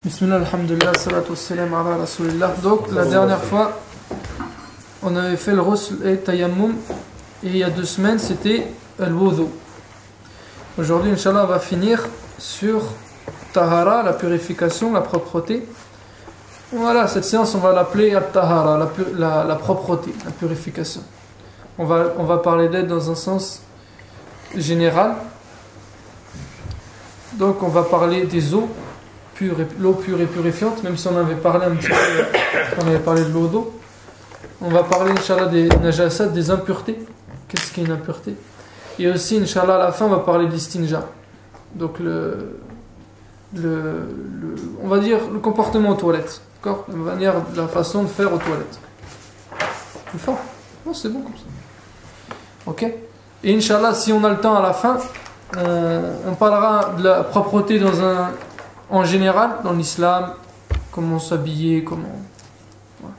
Bismillah, alhamdulillah, salatu wassalam ala rasulillah. Donc, la dernière fois, on avait fait le Ghusl et Tayammum, et il y a 2 semaines, c'était al-Wudu. Aujourd'hui, Inch'Allah, on va finir sur Tahara, la purification, la propreté. Voilà, cette séance, on va l'appeler At-Tahara, la propreté, la purification. On va parler d'elle dans un sens général. Donc, on va parler des eaux. L'eau pure et purifiante, même si on avait parlé un petit peu, on avait parlé de l'eau d'eau. On va parler, Inch'Allah, des najasat, des impuretés. Qu'est-ce qu'est une impureté? Et aussi, Inch'Allah, à la fin, on va parler de l'istinja. Donc, on va dire le comportement aux toilettes. D'accord? La façon de faire aux toilettes. Plus fort? Non, c'est bon comme ça. Ok? Et Inch'Allah, si on a le temps à la fin, on parlera de la propreté en général, dans l'islam, comment s'habiller, comment... Voilà.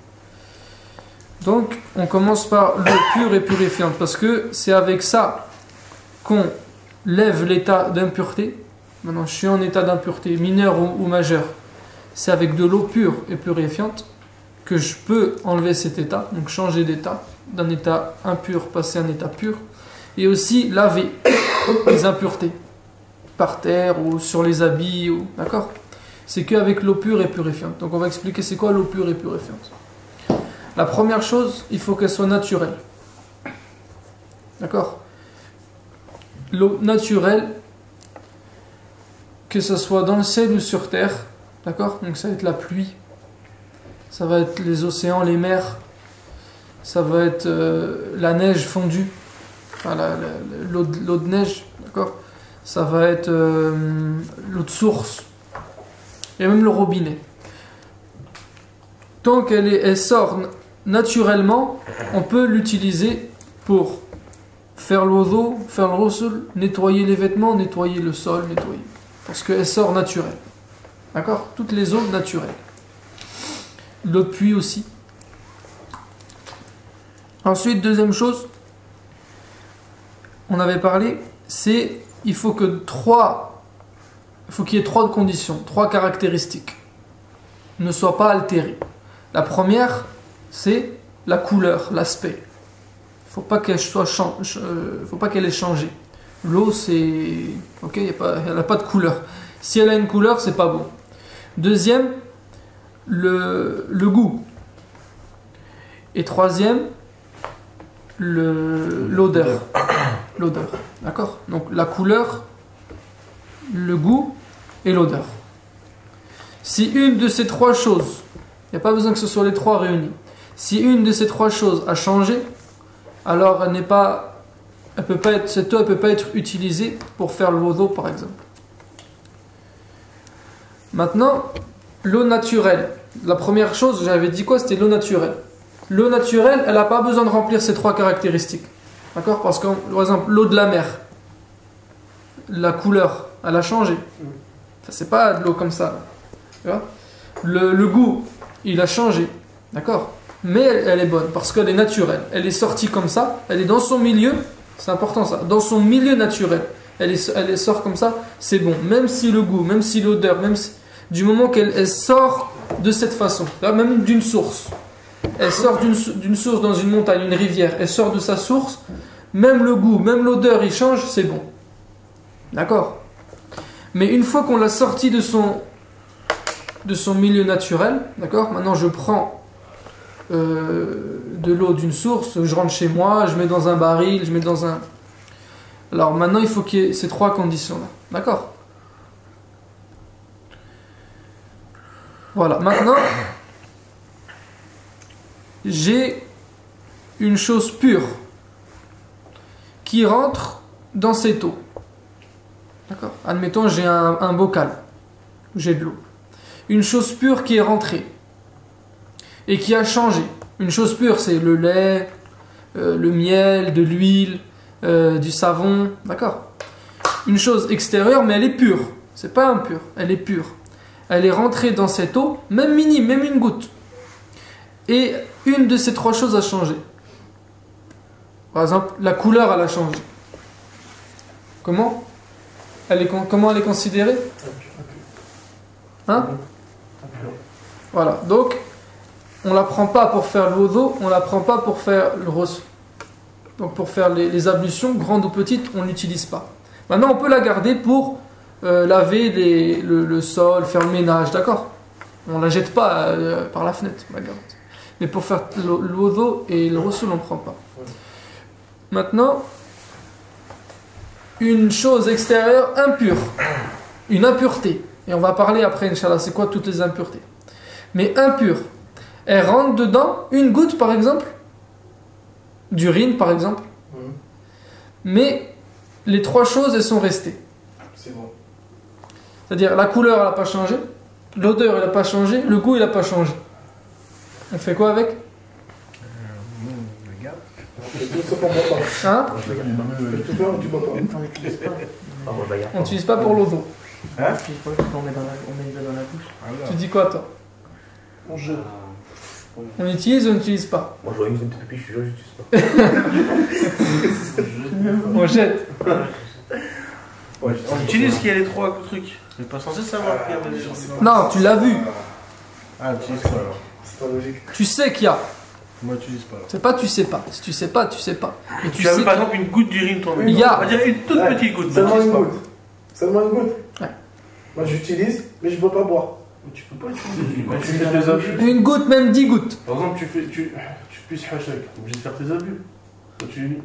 Donc, on commence par l'eau pure et purifiante, parce que c'est avec ça qu'on lève l'état d'impureté. Maintenant, je suis en état d'impureté, mineur ou majeur. C'est avec de l'eau pure et purifiante que je peux enlever cet état, donc changer d'état, d'un état impur, passer à un état pur, et aussi laver les impuretés. Par terre ou sur les habits, d'accord? C'est qu'avec l'eau pure et purifiante. Donc on va expliquer c'est quoi l'eau pure et purifiante. La première chose, il faut qu'elle soit naturelle. D'accord? L'eau naturelle, que ce soit dans le ciel ou sur terre, d'accord? Donc ça va être la pluie, ça va être les océans, les mers, ça va être la neige fondue, enfin, l'eau de neige, d'accord? Ça va être l'eau de source et même le robinet. Tant qu'elle sort naturellement, on peut l'utiliser pour faire l'wudu, faire le ghusl, nettoyer les vêtements, nettoyer le sol, nettoyer. Parce qu'elle sort naturelle. D'accord? Toutes les eaux naturelles. L'eau de pluie aussi. Ensuite, deuxième chose, on avait parlé, c'est il faut qu'il y ait 3 conditions, 3 caractéristiques ne soient pas altérées. La première, c'est la couleur, l'aspect. Il ne faut pas qu'elle ait changé. L'eau, c'est... Ok, elle n'a pas de couleur. Si elle a une couleur, c'est pas bon. Deuxième, le goût. Et troisième, l'odeur. L'odeur, d'accord? Donc la couleur, le goût et l'odeur. Si une de ces 3 choses, il n'y a pas besoin que ce soit les 3 réunis, si une de ces 3 choses a changé, alors cette eau ne peut pas être utilisée pour faire le wudu par exemple. Maintenant, l'eau naturelle. La première chose, j'avais dit quoi? C'était l'eau naturelle. L'eau naturelle, elle n'a pas besoin de remplir ces 3 caractéristiques. D'accord? Parce que, par exemple, l'eau de la mer, la couleur, elle a changé. Enfin, c'est pas de l'eau comme ça. Tu vois? Le goût, il a changé. D'accord? Mais elle est bonne parce qu'elle est naturelle. Elle est sortie comme ça. Elle est dans son milieu. C'est important ça. Dans son milieu naturel. Elle sort comme ça. C'est bon. Même si le goût, même si l'odeur, du moment qu'elle sort de cette façon, même d'une source. Elle sort d'une source dans une montagne, une rivière. Elle sort de sa source. Même le goût, même l'odeur, il change, c'est bon. D'accord? Mais une fois qu'on l'a sorti de son milieu naturel, d'accord? Maintenant, je prends de l'eau d'une source, je rentre chez moi, je mets dans un baril, je mets dans un... Alors maintenant, il faut qu'il y ait ces 3 conditions-là. D'accord? Voilà. Maintenant, j'ai une chose pure qui rentre dans cette eau. D'accord? Admettons, j'ai un bocal, j'ai de l'eau. Une chose pure qui est rentrée et qui a changé. Une chose pure, c'est le lait, le miel, de l'huile, du savon. D'accord? Une chose extérieure, mais elle est pure. C'est pas impure, elle est pure. Elle est rentrée dans cette eau, même minime, même une goutte. Et une de ces 3 choses a changé. Par exemple, la couleur, elle a changé. Comment elle est considérée? Hein? Voilà, donc on ne la prend pas pour faire le wudu, on ne la prend pas pour faire le ghusl. Donc pour faire les ablutions, grandes ou petites, on ne l'utilise pas. Maintenant, on peut la garder pour laver le sol, faire le ménage, d'accord? On ne la jette pas par la fenêtre, on la garde. Mais pour faire le wudu et le ghusl, on ne prend pas. Maintenant, une chose extérieure impure, une impureté. Et on va parler après, Inch'Allah, c'est quoi toutes les impuretés. Mais impure, elle rentre dedans, une goutte par exemple, d'urine par exemple, mais les trois choses, elles sont restées. C'est bon. C'est-à-dire la couleur, elle n'a pas changé, l'odeur, elle n'a pas changé, le goût, il n'a pas changé. On fait quoi avec? Hein? On n'utilise pas pour l'eau. Hein? On met dans la bouche. Tu dis quoi toi? On jette. On utilise ou on n'utilise pas? Moi j'aurais mis une petite pipi, je suis sûr que j'utilise pas. On jette. Ouais, on utilise qu'il y a les trois trucs. On n'est pas censé savoir qu'il y a des gens. Non, tu l'as vu. Ah, tu utilises pas alors. C'est pas logique. Tu sais qu'il y a. Moi, tu utilises pas alors. C'est pas tu sais pas. Si tu sais pas, tu sais pas. Et Tu as sais vu par exemple une goutte d'urine tombée. Il y a. On va dire une toute petite goutte. Seulement n'utilise une pas. goutte. Seulement une goutte. Ouais. Moi j'utilise, mais je ne veux pas boire. Tu peux pas utiliser. Quand tu fais tes abus. Une goutte, même 10 gouttes. Par exemple, tu puisses hachak. Obligé de faire tes abus. Quand tu.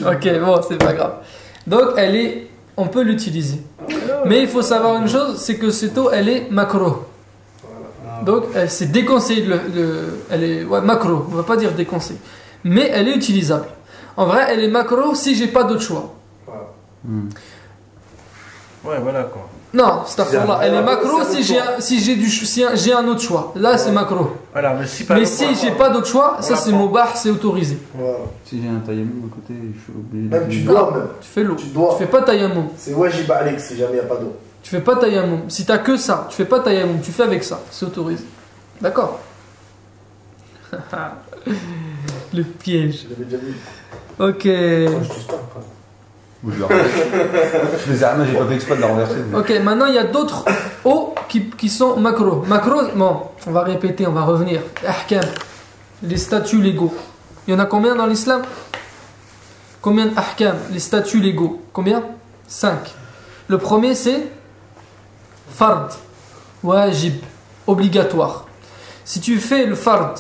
Ok, bon, c'est pas grave. Donc, on peut l'utiliser. Mais il faut savoir une chose, c'est que cette eau, elle est macro. Donc, c'est déconseillé. Elle est macro, on va pas dire déconseillé. Mais elle est utilisable. En vrai, elle est macro si j'ai pas d'autre choix. Ouais, voilà quoi. Non, là, elle est macro si j'ai un autre choix. Là, c'est macro. Voilà, mais si par Mais exemple, si j'ai pas d'autre choix, ça c'est mubah, c'est autorisé. Voilà. Si j'ai un tayammum à côté, je suis obligé Même de... tu dois, même. Tu fais l'eau. Tu dois. Tu fais pas tayammum. C'est wajib alik si jamais il n'y a pas d'eau. Tu fais pas tayammum. Si t'as que ça, tu fais pas tayammum, tu fais avec ça. C'est autorisé. D'accord? Le piège. Je l'avais déjà vu. Ok. Moi, je touche pas. Ou je la renverse. Je faisais rien, j'ai pas fait exprès de la renverser. mais- Ok, maintenant il y a d'autres eaux qui sont macro. Macro, bon, on va répéter, on va revenir. Ahkam, les statuts légaux. Il y en a combien dans l'islam? Combien d'ahkam, les statuts légaux? Combien? 5. Le premier c'est fard, wajib, obligatoire. Si tu fais le fard,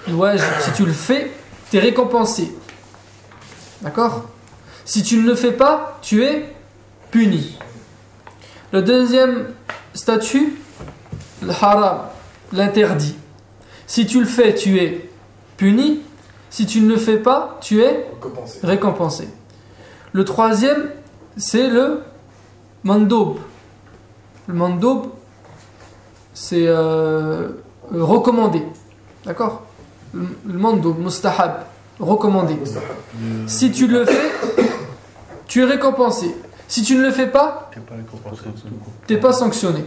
le wajib, si tu le fais, tu es récompensé. D'accord? Si tu ne le fais pas, tu es puni. Le deuxième statut, le haram, l'interdit. Si tu le fais, tu es puni. Si tu ne le fais pas, tu es Récompensé. récompensé. Le troisième, c'est le mandoub. Le mandoub, c'est recommandé. D'accord? Le mandoub, mustahab, recommandé. Si tu le fais, tu es récompensé. Si tu ne le fais pas, t'es pas récompensé. tu n'es pas sanctionné.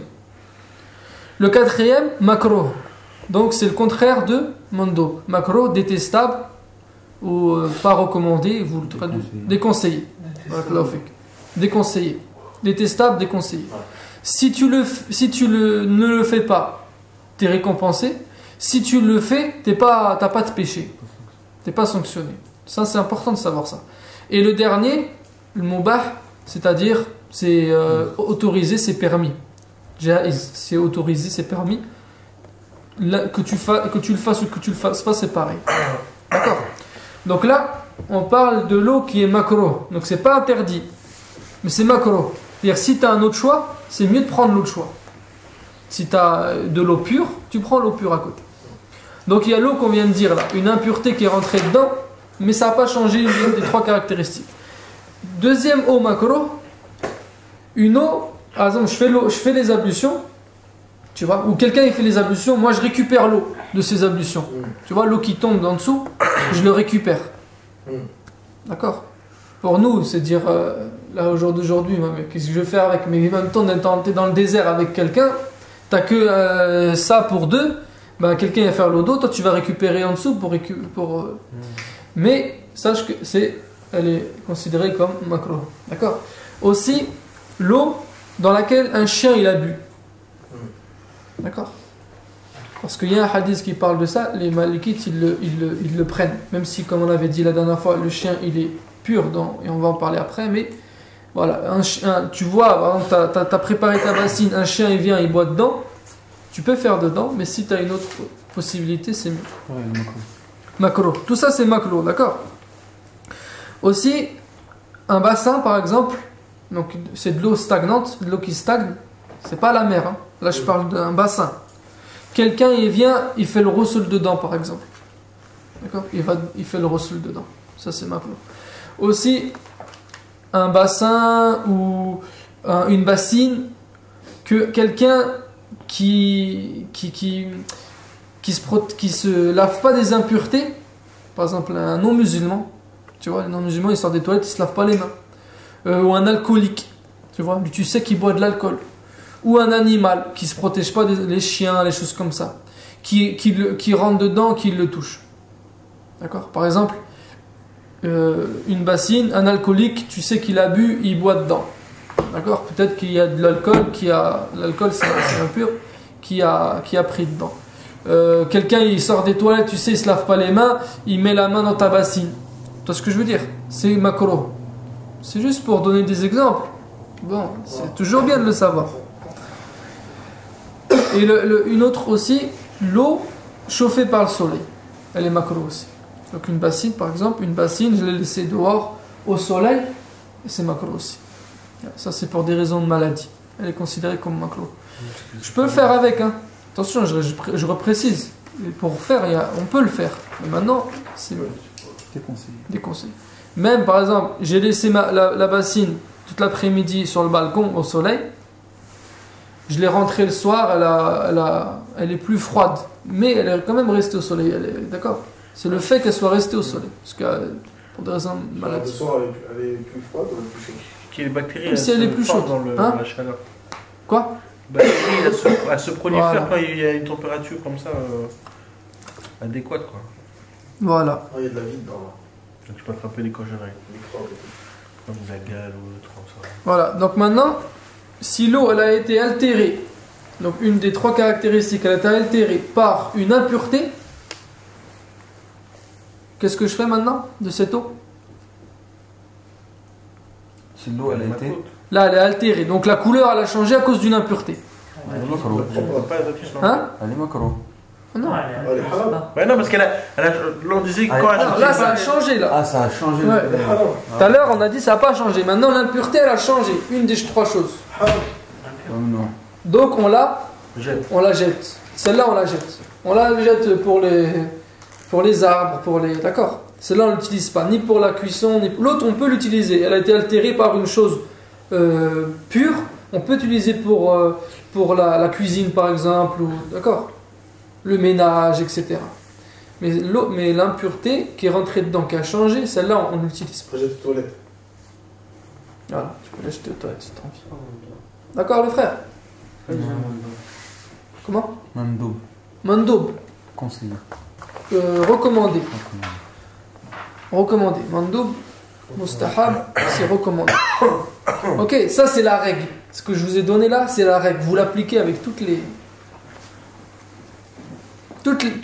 Le quatrième, makro. Donc c'est le contraire de mando. Makro, détestable ou pas recommandé, vous le traduisez. Déconseillé. Déconseillé. Détestable, déconseillé. Si tu ne le fais pas, tu es récompensé. Si tu le fais, t'as pas de péché. Tu n'es pas sanctionné. Ça, c'est important de savoir ça. Et le dernier, le mubah, c'est-à-dire, c'est autorisé, c'est permis. Jaiz, c'est autorisé, c'est permis. Là, que tu le fasses ou que tu le fasses pas, c'est pareil. D'accord? Donc là, on parle de l'eau qui est macro. Donc c'est pas interdit, mais c'est macro. C'est-à-dire, si tu as un autre choix, c'est mieux de prendre l'autre choix. Si tu as de l'eau pure, tu prends l'eau pure à côté. Donc il y a l'eau qu'on vient de dire là, une impureté qui est rentrée dedans, mais ça n'a pas changé une des trois caractéristiques. Deuxième eau macro, une eau, par exemple, je fais les ablutions, tu vois, ou quelqu'un il fait les ablutions, moi je récupère l'eau de ces ablutions. Tu vois, l'eau qui tombe en dessous, je le récupère. D'accord? Pour nous, c'est dire, là au jour d'aujourd'hui, qu'est-ce que je vais faire avec? Mais en même temps, t'es dans le désert avec quelqu'un, t'as que ça pour deux. Ben, quelqu'un va faire l'eau d'eau, toi tu vas récupérer en dessous pour mais sache que elle est considérée comme macro. D'accord? Aussi, l'eau dans laquelle un chien il a bu. D'accord? Parce qu'il y a un hadith qui parle de ça, les malikites ils le prennent. Même si, comme on avait dit la dernière fois, le chien il est pur, et on va en parler après, mais voilà, tu vois, tu as préparé ta bassine, un chien il vient, il boit dedans, tu peux faire dedans, mais si tu as une autre possibilité, c'est mieux. Ouais, le macro. Macro. Tout ça c'est macro, d'accord? Aussi, un bassin par exemple, donc c'est de l'eau stagnante, de l'eau qui stagne, c'est pas la mer, hein. Là je parle d'un bassin. Quelqu'un il vient, il fait le rossoul dedans par exemple. D'accord? Il fait le rossoul dedans. Ça c'est macro. Aussi, un bassin ou une bassine que quelqu'un qui se lave pas des impuretés, par exemple un non-musulman, tu vois, les non-musulmans ils sortent des toilettes, ils se lavent pas les mains, ou un alcoolique, tu vois, tu sais qu'il boit de l'alcool, ou un animal qui se protège pas les chiens, les choses comme ça, qui rentre dedans, qui le touche, d'accord, par exemple une bassine, un alcoolique, tu sais qu'il a bu, il boit dedans, d'accord, peut-être qu'il y a de l'alcool, l'alcool c'est impur, qui a pris dedans. Quelqu'un il sort des toilettes, tu sais, il se lave pas les mains, il met la main dans ta bassine. Tu vois ce que je veux dire? C'est macro. C'est juste pour donner des exemples. Bon, c'est toujours bien de le savoir. Et une autre aussi, l'eau chauffée par le soleil. Elle est macro aussi. Donc une bassine, par exemple, je l'ai laissée dehors au soleil, et c'est macro aussi. Ça c'est pour des raisons de maladie. Elle est considérée comme macro. Je peux le faire avec, hein. Attention, je reprécise. Pour faire, on peut le faire. Mais maintenant, c'est déconseillé. Même, par exemple, j'ai laissé la bassine toute l'après-midi sur le balcon au soleil. Je l'ai rentrée le soir, elle est plus froide. Mais elle est quand même restée au soleil. D'accord? C'est le fait qu'elle soit restée au soleil. Parce que, pour des raisons de maladie. Le soir, elle est plus froide ou elle est plus chaude? Qui est les bactéries, si elle est plus chaude. Dans la chaleur. Quoi? Elle se prolifère quand il y a une température comme ça adéquate, quoi. Voilà. Il y a de la vie dedans. Donc tu peux attraper des congénères. Comme la gale ou le truc comme ça. Voilà. Donc maintenant, si l'eau elle a été altérée, donc une des trois caractéristiques, elle a été altérée par une impureté, qu'est-ce que je fais maintenant de cette eau? Si l'eau elle a été. Là, elle est altérée. Donc la couleur, elle a changé à cause d'une impureté. Elle est macro. Hein? Elle est macro. Non. Elle est halal. Ouais, non, parce qu'elle a. On disait que quand Alors, là, ça a changé. Là. Ah, ça a changé. Ouais. Tout à l'heure, on a dit ça n'a pas changé. Maintenant, l'impureté, elle a changé. Une des trois choses. Non. Donc, on la jette. Celle-là, on la jette. On la jette pour les arbres, D'accord? Celle-là, on ne l'utilise pas. Ni pour la cuisson, ni pour... L'autre, on peut l'utiliser. Elle a été altérée par une chose pure. On peut l'utiliser pour la cuisine, par exemple. D'accord? Le ménage, etc. Mais l'impureté qui est rentrée dedans, qui a changé, celle-là, on l'utilise pas. Après, j'ai aux toilettes. Voilà, tu peux l'acheter aux toilettes si tu as envie. D'accord, le frère? Comment? Mandoub. Mandoub. Conseiller. Recommandé. Mandoub, mustahab, c'est recommandé. Ok, ça c'est la règle. Ce que je vous ai donné là, c'est la règle. Vous l'appliquez avec tous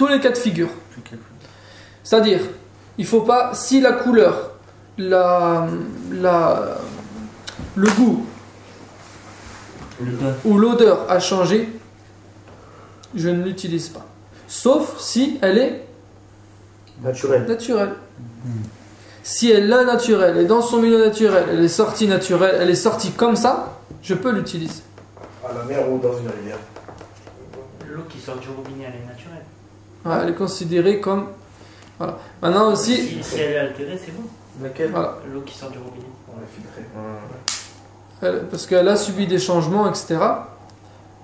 les cas de figure. C'est-à-dire, il faut pas, si la couleur, le goût ou l'odeur a changé, je ne l'utilise pas. Sauf si elle est naturelle. Si elle est naturelle et dans son milieu naturel, elle est sortie naturelle, elle est sortie comme ça, je peux l'utiliser. À la mer ou dans une rivière. L'eau qui sort du robinet, elle est naturelle. Ouais, elle est considérée comme... Voilà. Maintenant aussi... Si elle est altérée, c'est bon. Laquelle? Voilà. L'eau qui sort du robinet. On l'a filtré. Parce qu'elle a subi des changements, etc.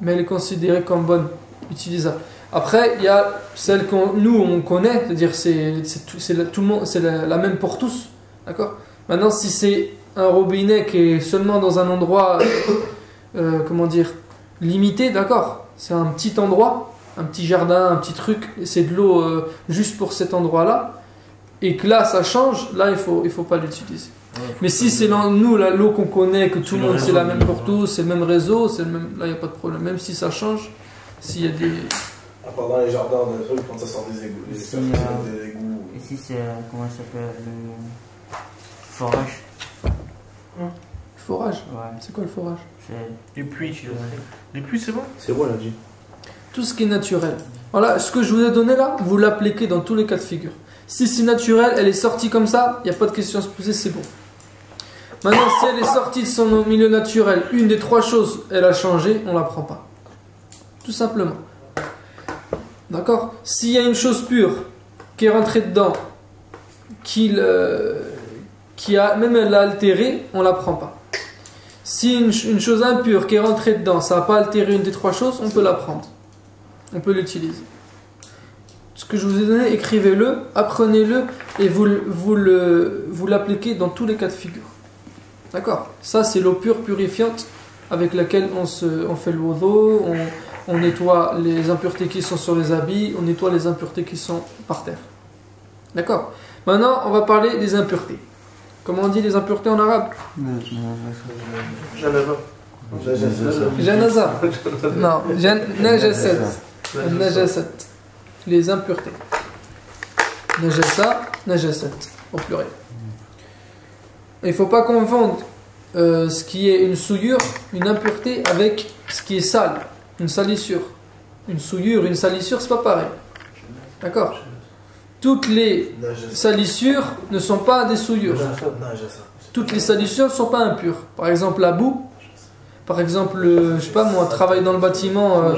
Mais elle est considérée comme bonne, utilisable. Après, il y a celle qu'on on connaît, c'est-à-dire c'est tout le monde, c'est la même pour tous, d'accord. Maintenant, si c'est un robinet qui est seulement dans un endroit, comment dire, limité, d'accord, c'est un petit endroit, un petit jardin, un petit truc, et c'est de l'eau juste pour cet endroit-là, et que là ça change, là il faut pas l'utiliser. Ouais, mais si c'est l'eau qu'on connaît, que tout le monde c'est la même pour tous, c'est le même réseau, là il n'y a pas de problème, même si ça change. S'il y a des... À part dans les jardins, des trucs, quand ça sort des égouts. Et Des si, des égouts. Ici, c'est. Comment ça s'appelle? Le forage. Forage. Ouais. C'est quoi le forage? C'est. Les pluies. Les pluies, c'est bon? C'est bon, elle a dit. Tout ce qui est naturel. Voilà, ce que je vous ai donné là, vous l'appliquez dans tous les cas de figure. Si c'est naturel, elle est sortie comme ça, il n'y a pas de question à se poser, c'est bon. Maintenant, si elle est sortie de son milieu naturel, une des trois choses, elle a changé, on ne la prend pas. Tout simplement. D'accord? S'il y a une chose pure qui est rentrée dedans, qui a, même elle l'a altérée, on ne la prend pas. Si une chose impure qui est rentrée dedans, ça n'a pas altéré une des trois choses, on peut la prendre. On peut l'utiliser. Ce que je vous ai donné, écrivez-le, apprenez-le et vous l'appliquez dans tous les cas de figure. D'accord? Ça, c'est l'eau pure purifiante avec laquelle on fait le wudu, on nettoie les impuretés qui sont sur les habits, on nettoie les impuretés qui sont par terre. D'accord? Maintenant, on va parler des impuretés. Comment on dit les impuretés en arabe? Janaba. Janaza. Non, najasat. Najasat. Les impuretés. Najasa, najasat. Au pluriel. Il ne faut pas confondre ce qui est une souillure, une impureté, avec ce qui est sale, une salissure. Une souillure, une salissure, c'est pas pareil. D'accord? Toutes les salissures ne sont pas des souillures. Toutes les salissures ne sont pas impures. Par exemple, la boue. Par exemple, je sais pas moi, travailler dans le bâtiment.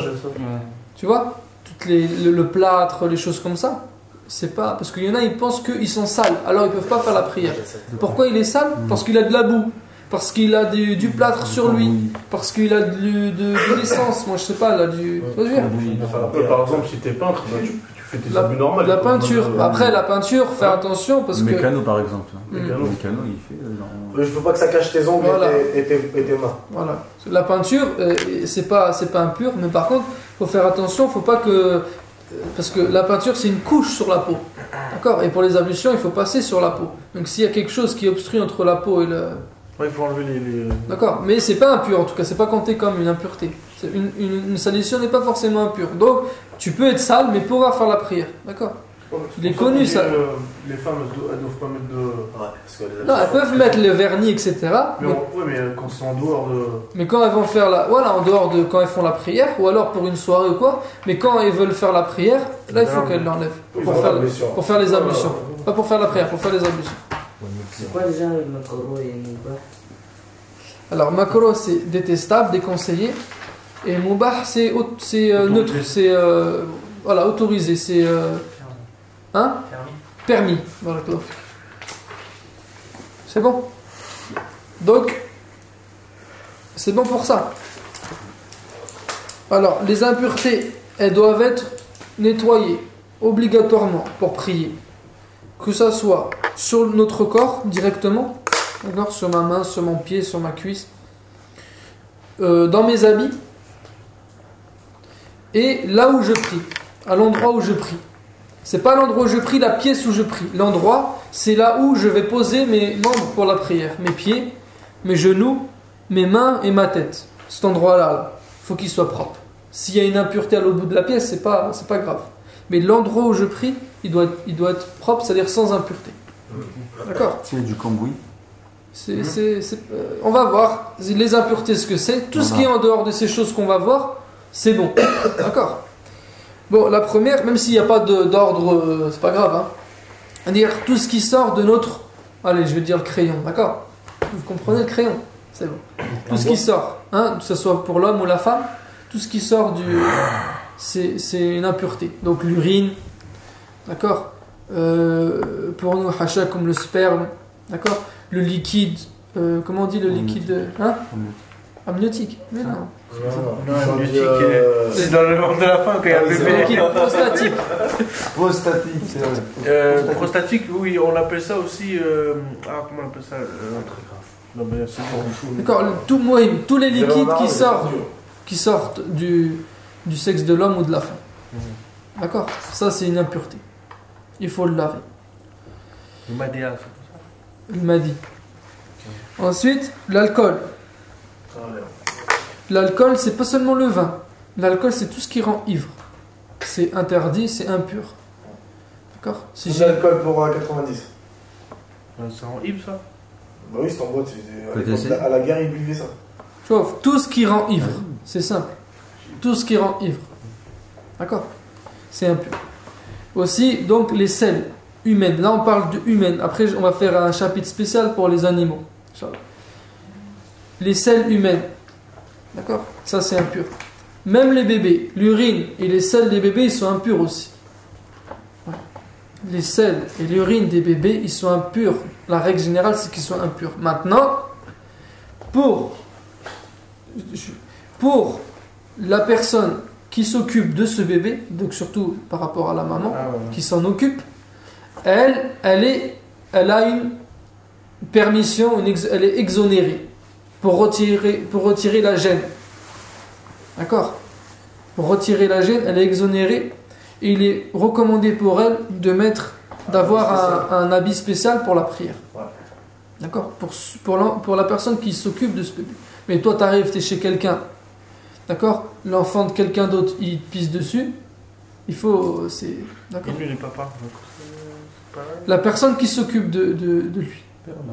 Tu vois? Le plâtre, les choses comme ça. C'est pas. Parce qu'il y en a, ils pensent qu'ils sont sales. Alors ils peuvent pas faire la prière. Pourquoi il est sale? Parce qu'il a de la boue. Parce qu'il a du plâtre sur lui. Parce qu'il a de l'essence. Moi je sais pas, là, du. Tu vois ce que je veux dire? Par exemple, si t'es peintre, bah, tu fais tes abus normales. La peinture. Après, la peinture, faire attention parce que. Mécano par exemple. Mécano. Mécano, il fait. Il faut pas que ça cache tes ongles Voilà. et tes mains. Voilà. La peinture, c'est pas impur, mais par contre, faut faire attention, faut pas que. Parce que la peinture, c'est une couche sur la peau. D'accord? Et pour les ablutions, il faut passer sur la peau. Donc s'il y a quelque chose qui obstrue entre la peau et le. Ouais, il faut enlever les... D'accord? Mais c'est pas impur, en tout cas, c'est pas compté comme une impureté. Une salissure n'est pas forcément impure. Donc, tu peux être sale, mais pouvoir faire la prière. D'accord? Il est connu ça. Les femmes, elles doivent pas mettre de. Ouais, parce que les Non, elles peuvent mettre le vernis, etc. Mais, mais quand c'est en dehors de. Mais quand elles vont faire la. Voilà, en dehors de quand elles font la prière, ou alors pour une soirée ou quoi, mais quand elles veulent faire la prière, là il faut qu'elles l'enlèvent. Pour faire les ablutions. Pas pour faire la prière, pour faire les ablutions. C'est quoi déjà le makoro et mubah? Alors, makro c'est détestable, déconseillé. Et mubah c'est neutre, c'est voilà, autorisé, c'est. Hein? Permis. Voilà, c'est bon. Donc, c'est bon pour ça. Alors, les impuretés, elles doivent être nettoyées obligatoirement pour prier. Que ça soit sur notre corps directement, d'accord, sur ma main, sur mon pied, sur ma cuisse, dans mes habits, et là où je prie, à l'endroit où je prie. C'est pas l'endroit où je prie, la pièce où je prie. L'endroit, c'est là où je vais poser mes membres pour la prière. Mes pieds, mes genoux, mes mains et ma tête. Cet endroit-là, il faut qu'il soit propre. S'il y a une impureté à l'autre bout de la pièce, c'est pas grave. Mais l'endroit où je prie, il doit être propre, c'est-à-dire sans impureté. D'accord? C'est du cambouis. On va voir les impuretés, ce que c'est. Tout ce qui est en dehors de ces choses qu'on va voir, c'est bon. D'accord? Bon, la première, même s'il n'y a pas d'ordre, c'est pas grave. Hein. C'est-à-dire tout ce qui sort de notre. Allez, je vais dire le crayon, d'accord? Vous comprenez le crayon? C'est bon. Tout ce qui sort, hein, que ce soit pour l'homme ou la femme, tout ce qui sort du. C'est une impureté. Donc l'urine, d'accord? Pour nous, hacha comme le sperme, d'accord? Le liquide, comment on dit le liquide? Hein? Amniotique? Mais non. Non, amniotique, c'est dans le monde de la fin quand il y a un Le bébé. liquide prostatique. Prostatique, c'est vrai. Prostatique, oui, on appelle ça aussi. Comment on appelle ça? Non, mais c'est bon. D'accord, tous les liquides qui sortent du sexe de l'homme ou de la femme. D'accord? Ça, c'est une impureté. Il faut le laver. Le madéa, c'est pour ça. Il m'a dit. Ensuite, l'alcool. L'alcool, c'est pas seulement le vin. L'alcool, c'est tout ce qui rend ivre. C'est interdit, c'est impur. D'accord? Si C'est de j'ai... l'alcool pour 90. Ça rend ivre, ça. Bah oui, c'est en boîte. À Peut-être l'époque, à la guerre, ils buvaient ça. Tu vois, tout ce qui rend ivre. C'est simple. Tout ce qui rend ivre. D'accord? C'est impur. Aussi, donc, les selles humaines. Là, on parle de humaines. Après, on va faire un chapitre spécial pour les animaux. Inch'Allah. Les selles humaines. D'accord? Ça, c'est impur. Même les bébés, l'urine et les selles des bébés, ils sont impurs aussi. Ouais. Les selles et l'urine des bébés, ils sont impurs. La règle générale, c'est qu'ils sont impurs. Maintenant, pour la personne qui s'occupe de ce bébé, donc surtout par rapport à la maman, qui s'en occupe, elle a une permission, elle est exonérée pour retirer la gêne. D'accord? Pour retirer la gêne, elle est exonérée. Et il est recommandé pour elle d'avoir un habit spécial pour la prière. Ouais. D'accord? Pour la personne qui s'occupe de ce bébé. Mais toi, tu arrives, tu es chez quelqu'un. D'accord? L'enfant de quelqu'un d'autre, il te pisse dessus. Il faut. D'accord? Et lui, il est papa. Donc, c'est pareil. La personne qui s'occupe de lui.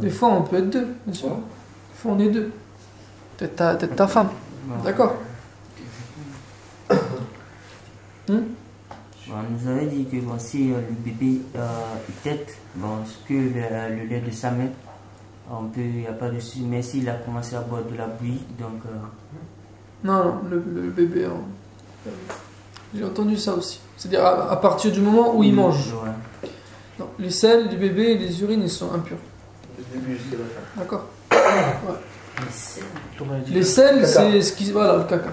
Des fois, on peut être deux, bien sûr. Ouais. Des fois, on est deux. Peut-être ta femme. D'accord? Bon, on nous avait dit que bon, si le bébé il tète, bon, ce que le lait de sa mère, il n'y a pas de souci. Mais s'il a commencé à boire de la bouillie, donc. Non, le bébé. J'ai entendu ça aussi. C'est-à-dire à partir du moment où il mange. Ouais. Non, les selles du bébé et les urines, ils sont impurs. Du début jusqu'à la fin. D'accord? On a dit Les que- selles, Caca. c'est ce qui. Voilà, le caca.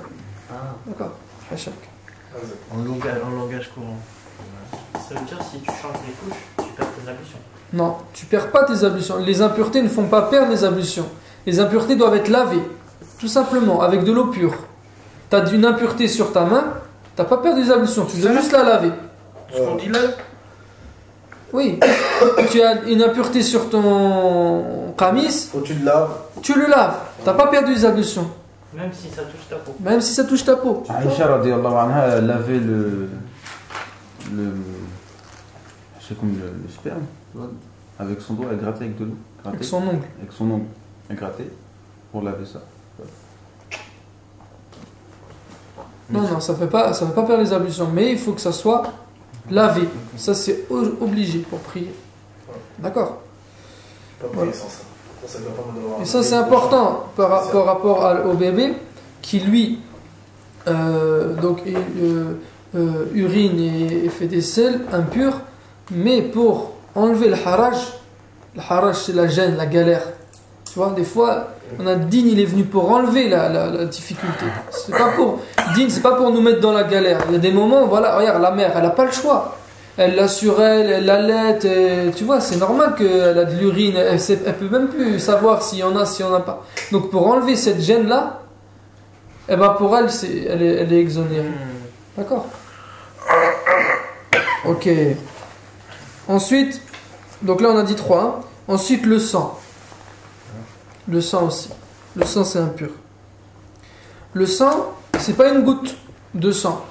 Ah. D'accord? Hachak. en langage courant. Ça veut dire si tu changes les couches, tu perds tes ablutions. Non, tu perds pas tes ablutions. Les impuretés ne font pas perdre les ablutions. Les impuretés doivent être lavées. Tout simplement, avec de l'eau pure. Tu as une impureté sur ta main, tu n'as pas perdu les ablutions. Tu dois juste la laver. Ce qu'on dit là, Oui. Tu as une impureté sur ton qamis, Faut que tu le laves. tu le laves. Tu n'as pas perdu les ablutions. Même si ça touche ta peau. Même si ça touche ta peau. Aïcha radiallahu anha, elle lavait c'est comme le sperme, tu vois, avec son doigt, elle grattait avec de l'eau. Avec son ongle. Avec son ongle. Elle grattait pour laver ça. Non, ça ne fait pas perdre les ablutions. Mais il faut que ça soit lavé. Ça, c'est obligé pour prier. D'accord? Pas prier sans ça. Ça doit pas me devoir. Et ça, c'est important par rapport au bébé qui, lui, urine et fait des selles impurs, mais pour enlever le haraj, c'est la gêne, la galère. Tu vois, des fois, on a Din, il est venu pour enlever la difficulté. C'est pas pour nous mettre dans la galère. Il y a des moments, voilà, regarde, la mère, elle n'a pas le choix. Elle l'a sur elle l'allaite, tu vois, c'est normal qu'elle a de l'urine, elle peut même plus savoir s'il y en a, s'il n'y en a pas. Donc pour enlever cette gêne-là, eh ben pour elle, elle est exonérée. D'accord? Ok. Ensuite, donc là on a dit 3. Hein. Ensuite le sang. Le sang aussi. Le sang c'est impur. Le sang, c'est pas une goutte de sang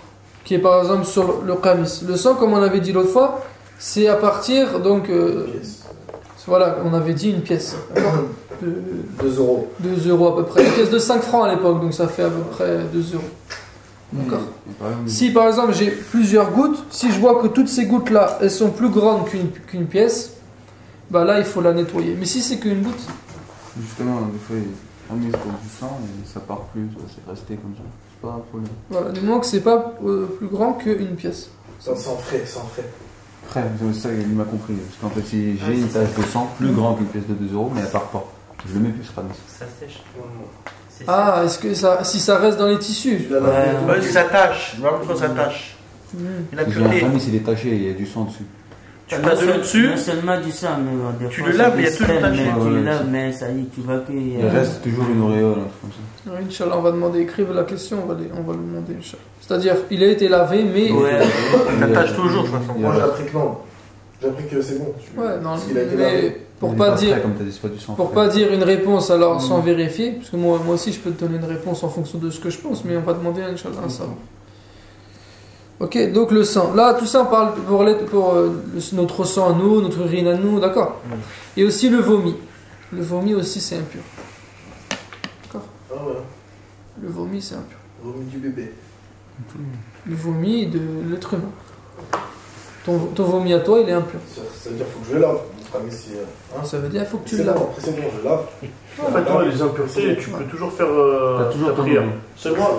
qui est par exemple sur le qamis. Le sang, comme on avait dit l'autre fois, c'est à partir donc voilà, on avait dit une pièce. De 2 euros. 2 euros à peu près. Une pièce de 5 francs à l'époque, donc ça fait à peu près 2 euros. D'accord. Si par exemple j'ai plusieurs gouttes, si je vois que toutes ces gouttes là, elles sont plus grandes qu'une pièce, bah là il faut la nettoyer. Mais si c'est qu'une goutte, Justement, des fois, on met pour du sang et ça part plus, c'est resté comme ça. C'est pas un problème. voilà, du moment que c'est pas plus grand qu'une pièce. Sans frais, sans frais. Après, c'est ça, il m'a compris. Parce qu'en fait, si j'ai une tache de sang plus grande qu'une pièce de 2 euros, mais elle part pas. Je le mets plus, ce sera Ça sèche. C'est Ah, est-ce que si ça reste dans les tissus? Tu l'as lavé. ouais, c'est sa tâche. Vraiment, faut sa tâche. Il a J'ai un pureté. famille, il est taché, il y a du sang dessus. Tu as de l'eau dessus. Non seulement du sang, mais bon, des Tu fois, le laves, c'est il y a des tout le spermes, taché. mais Ouais, tu ouais, laves, c'est- mais ça y est, tu vois que. Il reste toujours une auréole, un truc comme ça. Oui, Inch'Allah, on va demander, écrivez la question, on va le demander, Inch'Allah. C'est-à-dire, il a été lavé, mais... Ouais. Ça tâche toujours, de toute façon. Il Moi j'ai reste. appris que non. J'ai appris que c'est bon. Ouais, non, Parce qu'il a été mais lavé. pour On est pas dire, frais, comme t'as dit, c'est pas du sang pour frais. pas dire une réponse alors sans vérifier, parce que moi aussi je peux te donner une réponse en fonction de ce que je pense, mais on va demander à Inch'Allah un savant. Ok, donc le sang. Là, tout ça on parle pour notre sang à nous, notre urine à nous, d'accord. Et aussi le vomi. Le vomi aussi c'est impur. Ah ouais, Le vomi c'est impur. vomi du bébé. Le vomi de l'être humain. Ton vomi à toi il est impur. Ça veut dire qu'il faut que je le lave. Mon frère, mais si, hein. Ça veut dire il faut que tu C'est le laves. bon, c'est bon, je lave. En fait, toi, les impuretés, tu peux toujours faire T'as toujours ta ton prière. vomi.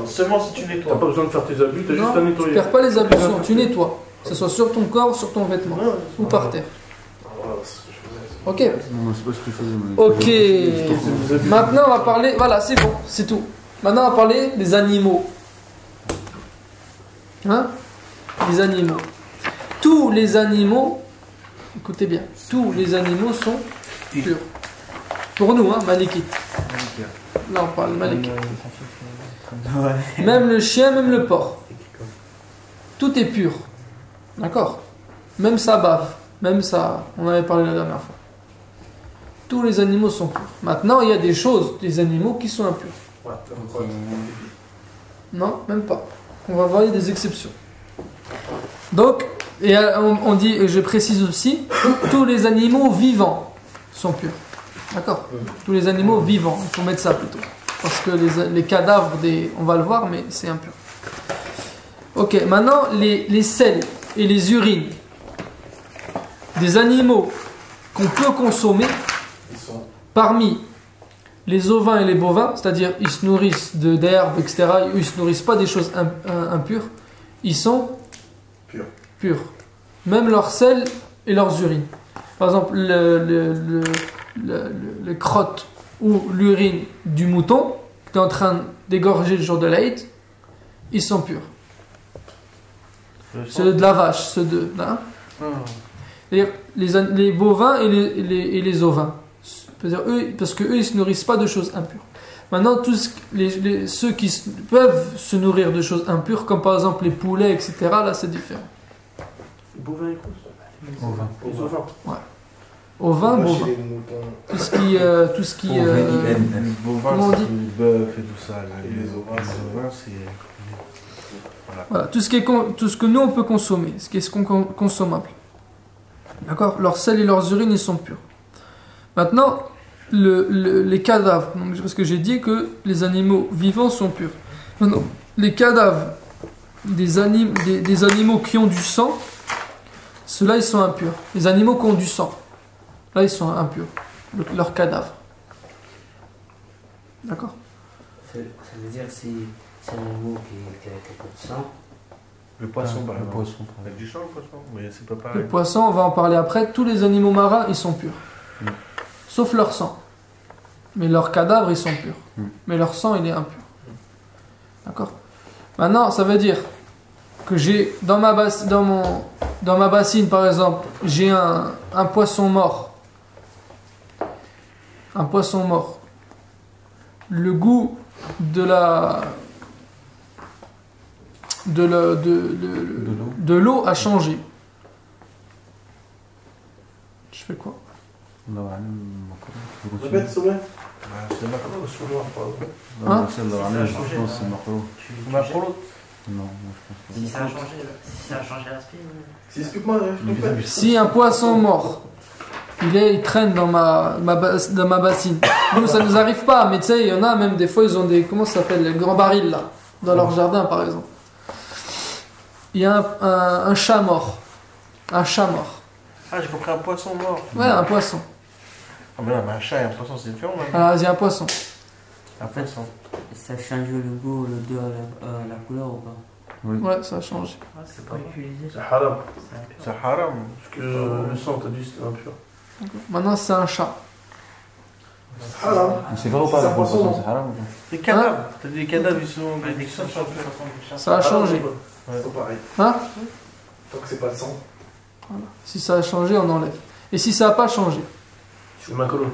Seulement si tu T'as nettoies. pas besoin de faire tes abus, t'as juste Non, à tu nettoyer. perds pas les ablutions, tu nettoies. Que ce soit sur ton corps, sur ton vêtement, Ouais, ou par terre. Ah, voilà, c'est ce que je faisais. Ok. Non, c'est pas ce que je faisais. moi. Ok. Maintenant, on va parler. Voilà, c'est bon, c'est tout. Maintenant, on va parler des animaux. Hein? Les animaux. Tous les animaux, écoutez bien, tous les animaux sont purs. Pour nous, hein, Maliki. Là, on parle Maliki. Ouais. Même le chien, même le porc. Tout est pur. D'accord? Même ça bave. Même ça. On en avait parlé la dernière fois. Tous les animaux sont purs. Maintenant, il y a des choses, des animaux qui sont impurs. Ouais, Ok. Non, même pas. On va voir des exceptions. Donc, et on dit, et je précise aussi, tous les animaux vivants sont purs. D'accord? Tous les animaux vivants, il faut mettre ça plutôt. Parce que les cadavres, on va le voir, mais c'est impur. Ok, maintenant, les selles et les urines des animaux qu'on peut consommer ils sont. parmi les ovins et les bovins, c'est-à-dire ils se nourrissent d'herbes, etc., ils ne se nourrissent pas des choses impures, ils sont Purs. purs. Même leurs selles et leurs urines. Par exemple, le crotte ou l'urine du mouton que tu es en train d'égorger le jour de l'Aïd, ils sont purs. Ceux de la vache, ceux de... Hein? Les bovins et les ovins. C'est-à-dire eux, parce qu'eux, ils ne se nourrissent pas de choses impures. Maintenant, ceux qui peuvent se nourrir de choses impures, comme par exemple les poulets, etc., là, c'est différent. Les bovins et quoi? Au vin. Ovins, Les vaches bovins. et les moutons. Tout ce qui... Les bovins, Comment on dit? c'est le bœuf et tout ça. Là. Et les ovins, c'est. Voilà, tout ce que nous, on peut consommer, ce qui est consommable. D'accord? Leurs selles et leurs urines, ils sont purs. Maintenant, les cadavres, donc, parce que j'ai dit que les animaux vivants sont purs. Maintenant, les cadavres des animaux qui ont du sang, ceux-là, ils sont impurs. Les animaux qui ont du sang, là, ils sont impurs. Leurs cadavres. D'accord? Ça veut dire que c'est un animal qui a beaucoup de sang. Le poisson, par Le exemple. poisson. Avec du sang, le poisson. Mais c'est pas Les pareil. poissons, on va en parler après. Tous les animaux marins, ils sont purs. Mm. Sauf leur sang. Mais leurs cadavres, ils sont purs. Mm. Mais leur sang, il est impur. D'accord? Maintenant, ça veut dire que j'ai dans ma bassine, par exemple, j'ai un poisson mort. Un poisson mort. Le goût de l'eau a changé. Je fais quoi? Répète, s'il te plaît. C'est ma Ah, parce que moi, pardon. Hein? C'est Marco. Ma prolo. Non, moi je pense Si ça a changé, si ça a changé l'aspect. Si, explique-moi, explique-moi. Si un poisson mort, il traîne dans ma bassine. Nous, ça nous arrive pas, mais tu sais, il y en a même des fois, ils ont des, comment ça s'appelle, les grands barils là, dans leur jardin par exemple. Il y a un chat mort. Un chat mort. Ah, j'ai compris un poisson mort. Ouais, un poisson. Ah, mais là, mais un chat et un poisson, c'est différent, même. Alors, il y a un poisson. Un poisson. Ça change le goût, l'odeur, la couleur ou pas? Ouais, ça a changé. C'est pas utilisé. C'est haram. C'est haram. Parce que le sang, t'as dit, c'était impur. Maintenant, c'est un chat. Haram. C'est vrai ou pas C'est un le poisson, poisson, non? c'est haram ou pas? Les cadavres. T'as dit les cadavres, ils sont. Ça a changé. C'est pas pareil. Hein? Tant que c'est pas le sang. Si ça a changé, on enlève. Et si ça n'a pas changé? C'est ma colonne.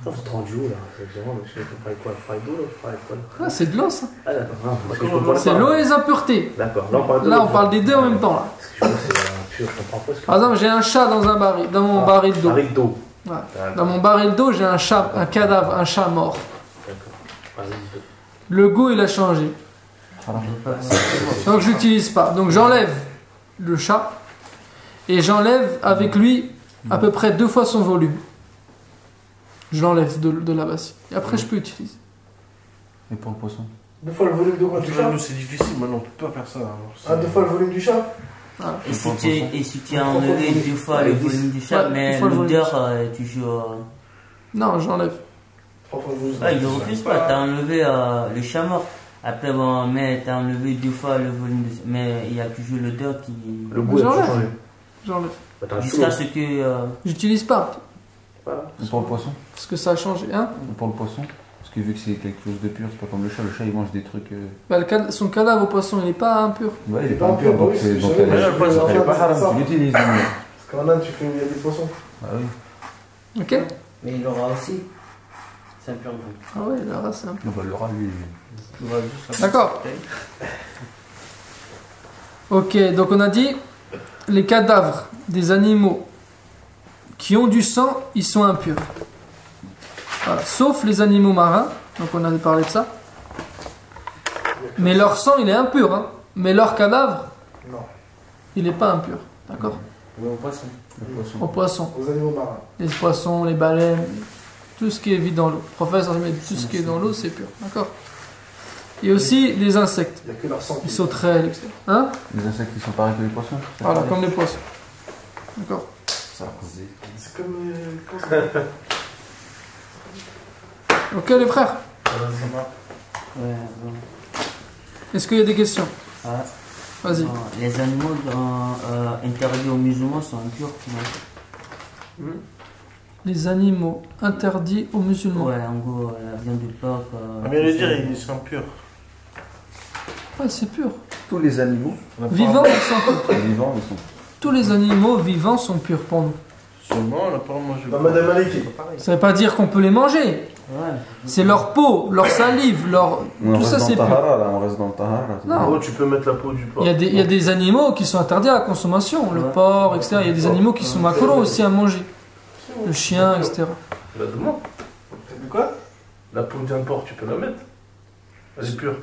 C'est 30 jours là, c'est vraiment, monsieur, tu fais quoi? Fry d'eau là? Fry quoi? Ah, c'est de l'eau ça. Ah d'accord, non, parce que je comprends C'est pas. l'eau et les impuretés. D'accord, là on parle de Là, l'eau. on parle des deux en même temps. Là. Parce que je vois, c'est pur, je comprends pas ce que. Par exemple, j'ai un chat dans un baril, dans mon baril d'eau. Baril d'eau. Dans mon baril d'eau, j'ai un chat, un cadavre, un chat mort. Vas-y. Le goût, il a changé. Donc je l'utilise pas. Donc j'enlève le chat et j'enlève avec lui à peu près 2 fois son volume. Je l'enlève de la bassine. Et après, je peux utiliser. Et pour le poisson? 2 fois le volume de quoi, du chat? Nous, c'est difficile, maintenant, on peut pas faire ça. Ah, 2 fois le volume du chat? Et si tu as enlevé 2 fois le volume du chat, Ouais, mais 2 fois le volume l'odeur est toujours. Non, j'enlève. 3 fois le volume. Ouais, il ne refuse pas, t'as enlevé le chat mort. Après, bon, mais t'as enlevé 2 fois le volume de. Mais il y a toujours l'odeur qui. Le goût a J'enlève. changé. J'enlève. Jusqu'à ce que. J'utilise pas. Et pour le poisson? Parce que ça a changé. Hein. Et pour le poisson? Parce que vu que c'est quelque chose de pur, c'est pas comme le chat il mange des trucs. Bah, son cadavre au poisson, il n'est pas impur. Ouais, il est pas pur, donc c'est. Donc elle est pas haram, tu l'utilises. Parce qu'en Inde, tu fais où il y a des poissons. Ah oui. Ok. Mais il aura aussi. C'est un peu un peu. Ah ouais, la race, c'est impur. Non, bah, le rat, lui. D'accord. Ok, donc on a dit les cadavres des animaux qui ont du sang, ils sont impurs. Voilà. Sauf les animaux marins, donc on avait parlé de ça. Mais leur sang, il est impur. Hein. Mais leur cadavre, Non. il n'est pas impur. D'accord. Oui, au poisson. Le poisson. Aux poissons, Aux animaux marins. les poissons, les baleines, tout ce qui est vide dans l'eau. Le professeur dit tout ce qui est dans l'eau, c'est pur. D'accord. Et aussi les insectes, Il n'y a que leur sang. les sauterelles, etc. Hein. Les insectes qui sont pareils que les poissons? Voilà, comme les poissons. D'accord. Ça, C'est comme. Comment ça s'appelle? Ok les frères. Ouais, bon. Est-ce qu'il y a des questions? Ah, Vas-y. bon, les animaux interdits aux musulmans sont impurs. Non? Les animaux interdits aux musulmans. Ouais, en gros, la viande de porc. On vient de dire, ils sont purs. Ouais, c'est pur. tous les animaux Vivants, ils sont purs. vivants, ils sont. Tous les animaux vivants sont purs pour nous. Seulement, on n'a pas mangé. Bah, Madame Maliki. Ça veut pas dire qu'on peut les manger. Ouais. C'est leur peau, leur salive, leur... On tout reste ça dans c'est le pur. tahara, là, on reste dans le tahara. Non. Oh, tu peux mettre la peau du porc. Il y a des animaux qui sont interdits à la consommation. Le Ouais. porc, etc. Il y a des animaux qui sont macros aussi à manger. Le chien, etc. La demande. Quoi? La peau d'un porc, tu peux la mettre. Elle est pure.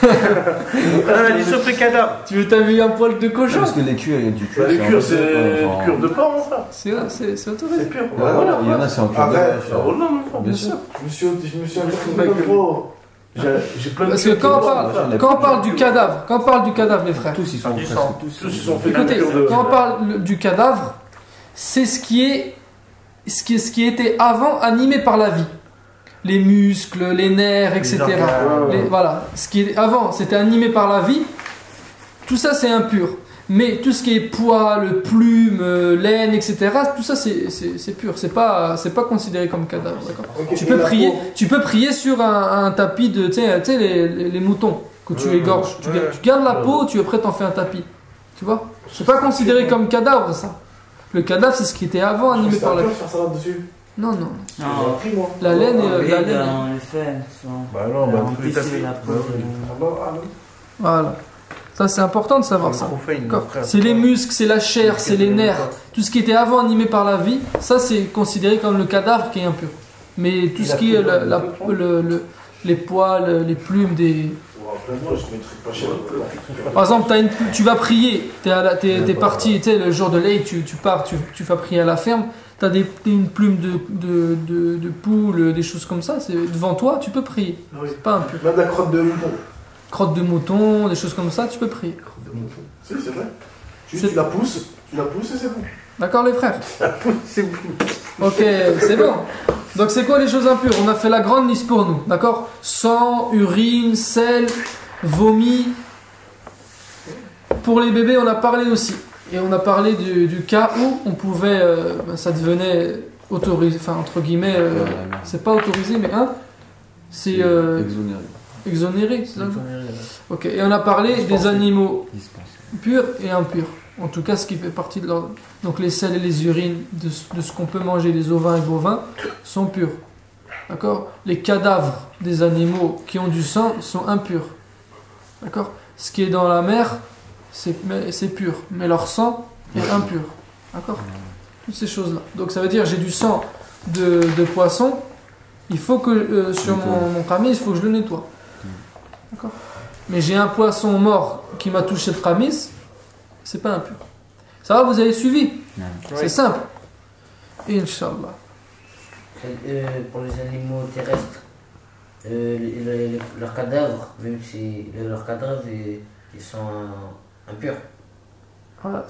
Ah, dit sauf les cadavres. Tu veux t'amuser un poil de cochon? Parce que les cuirs, il y a du cuir. Les en cures, fait, c'est en- cure de porc, mon frère. C'est autorisé. C'est pur. Ouais, voilà, il y en a, c'est en cuir de Arrête. vache. Ça roule là, mon frère. Bien sûr. Je me suis interrompu Pas l'autre que- fois. J'ai plein de Parce que cures quand de porc, mon frère. on parle du cadavre, les frères. Tous, ils sont Du presque sang. tous. Tous, ils sont faits Écoutez, de cure de... quand on parle du cadavre, c'est ce qui était avant animé par la vie. Les muscles, les nerfs, etc. organes. Voilà. Ce qui est avant, c'était animé par la vie. Tout ça, c'est impur. Mais tout ce qui est poils, plumes, laine, etc. Tout ça, c'est pur. C'est pas considéré comme cadavre. D'accord. Ok, Tu et peux la prier. peau. Tu peux prier sur un tapis de, tu sais, les moutons que tu égorges. Tu gardes la peau, après t'en fais un tapis. Tu vois. C'est pas considéré comme cadavre, ça. Le cadavre, c'est ce qui était avant animé par la vie. Je faire ça là-dessus. Non, non. J'ai Non, appris, moi. La laine, les la laine. on le fait. Bah non, bah On tu peut les sur tapis. la Bah peau. oui. Ah bon, ah non. Voilà. Ça, c'est important de savoir ça. D'accord. C'est les muscles, c'est la chair, c'est les nerfs. Tout ce qui était avant animé par la vie, ça c'est considéré comme le cadavre qui est impur. Mais tout ce qui est les poils, les plumes, des... Plein de fois, je mets des trucs pas chers. Par exemple, tu vas prier, t'es parti, tu sais, le jour de l'Aïd, tu pars, tu vas prier à la ferme, t'as une plume de poule, des choses comme ça, c'est devant toi, tu peux prier. Oui. C'est pas impur. Même la crotte de mouton. Crotte de mouton, des choses comme ça, tu peux prier. Si, c'est vrai. Juste, tu la pousses et c'est bon. D'accord les frères? C'est bon. Ok, c'est bon. Donc c'est quoi les choses impures? On a fait la grande liste pour nous, d'accord? Sang, urine, sel, vomi. Pour les bébés, on a parlé aussi. Et on a parlé du cas où on pouvait, ça devenait autorisé, enfin entre guillemets, c'est pas autorisé, mais c'est exonéré. exonéré, c'est ça? Ok, et on a parlé des animaux purs et impurs. En tout cas, ce qui fait partie de leur... Donc les sels et les urines de ce qu'on peut manger, les ovins et bovins, sont purs. D'accord? Les cadavres des animaux qui ont du sang sont impurs. D'accord? Ce qui est dans la mer, c'est pur. Mais leur sang est impur. D'accord? Toutes ces choses-là. Donc ça veut dire j'ai du sang de poisson, il faut que sur mon qamis, il faut que je le nettoie. D'accord. Mais j'ai un poisson mort qui m'a touché le qamis, c'est pas impur. Ça va, vous avez suivi? C'est simple. Inch'Allah. Pour les animaux terrestres, leurs cadavres, même si leurs cadavres ils sont impurs. Voilà,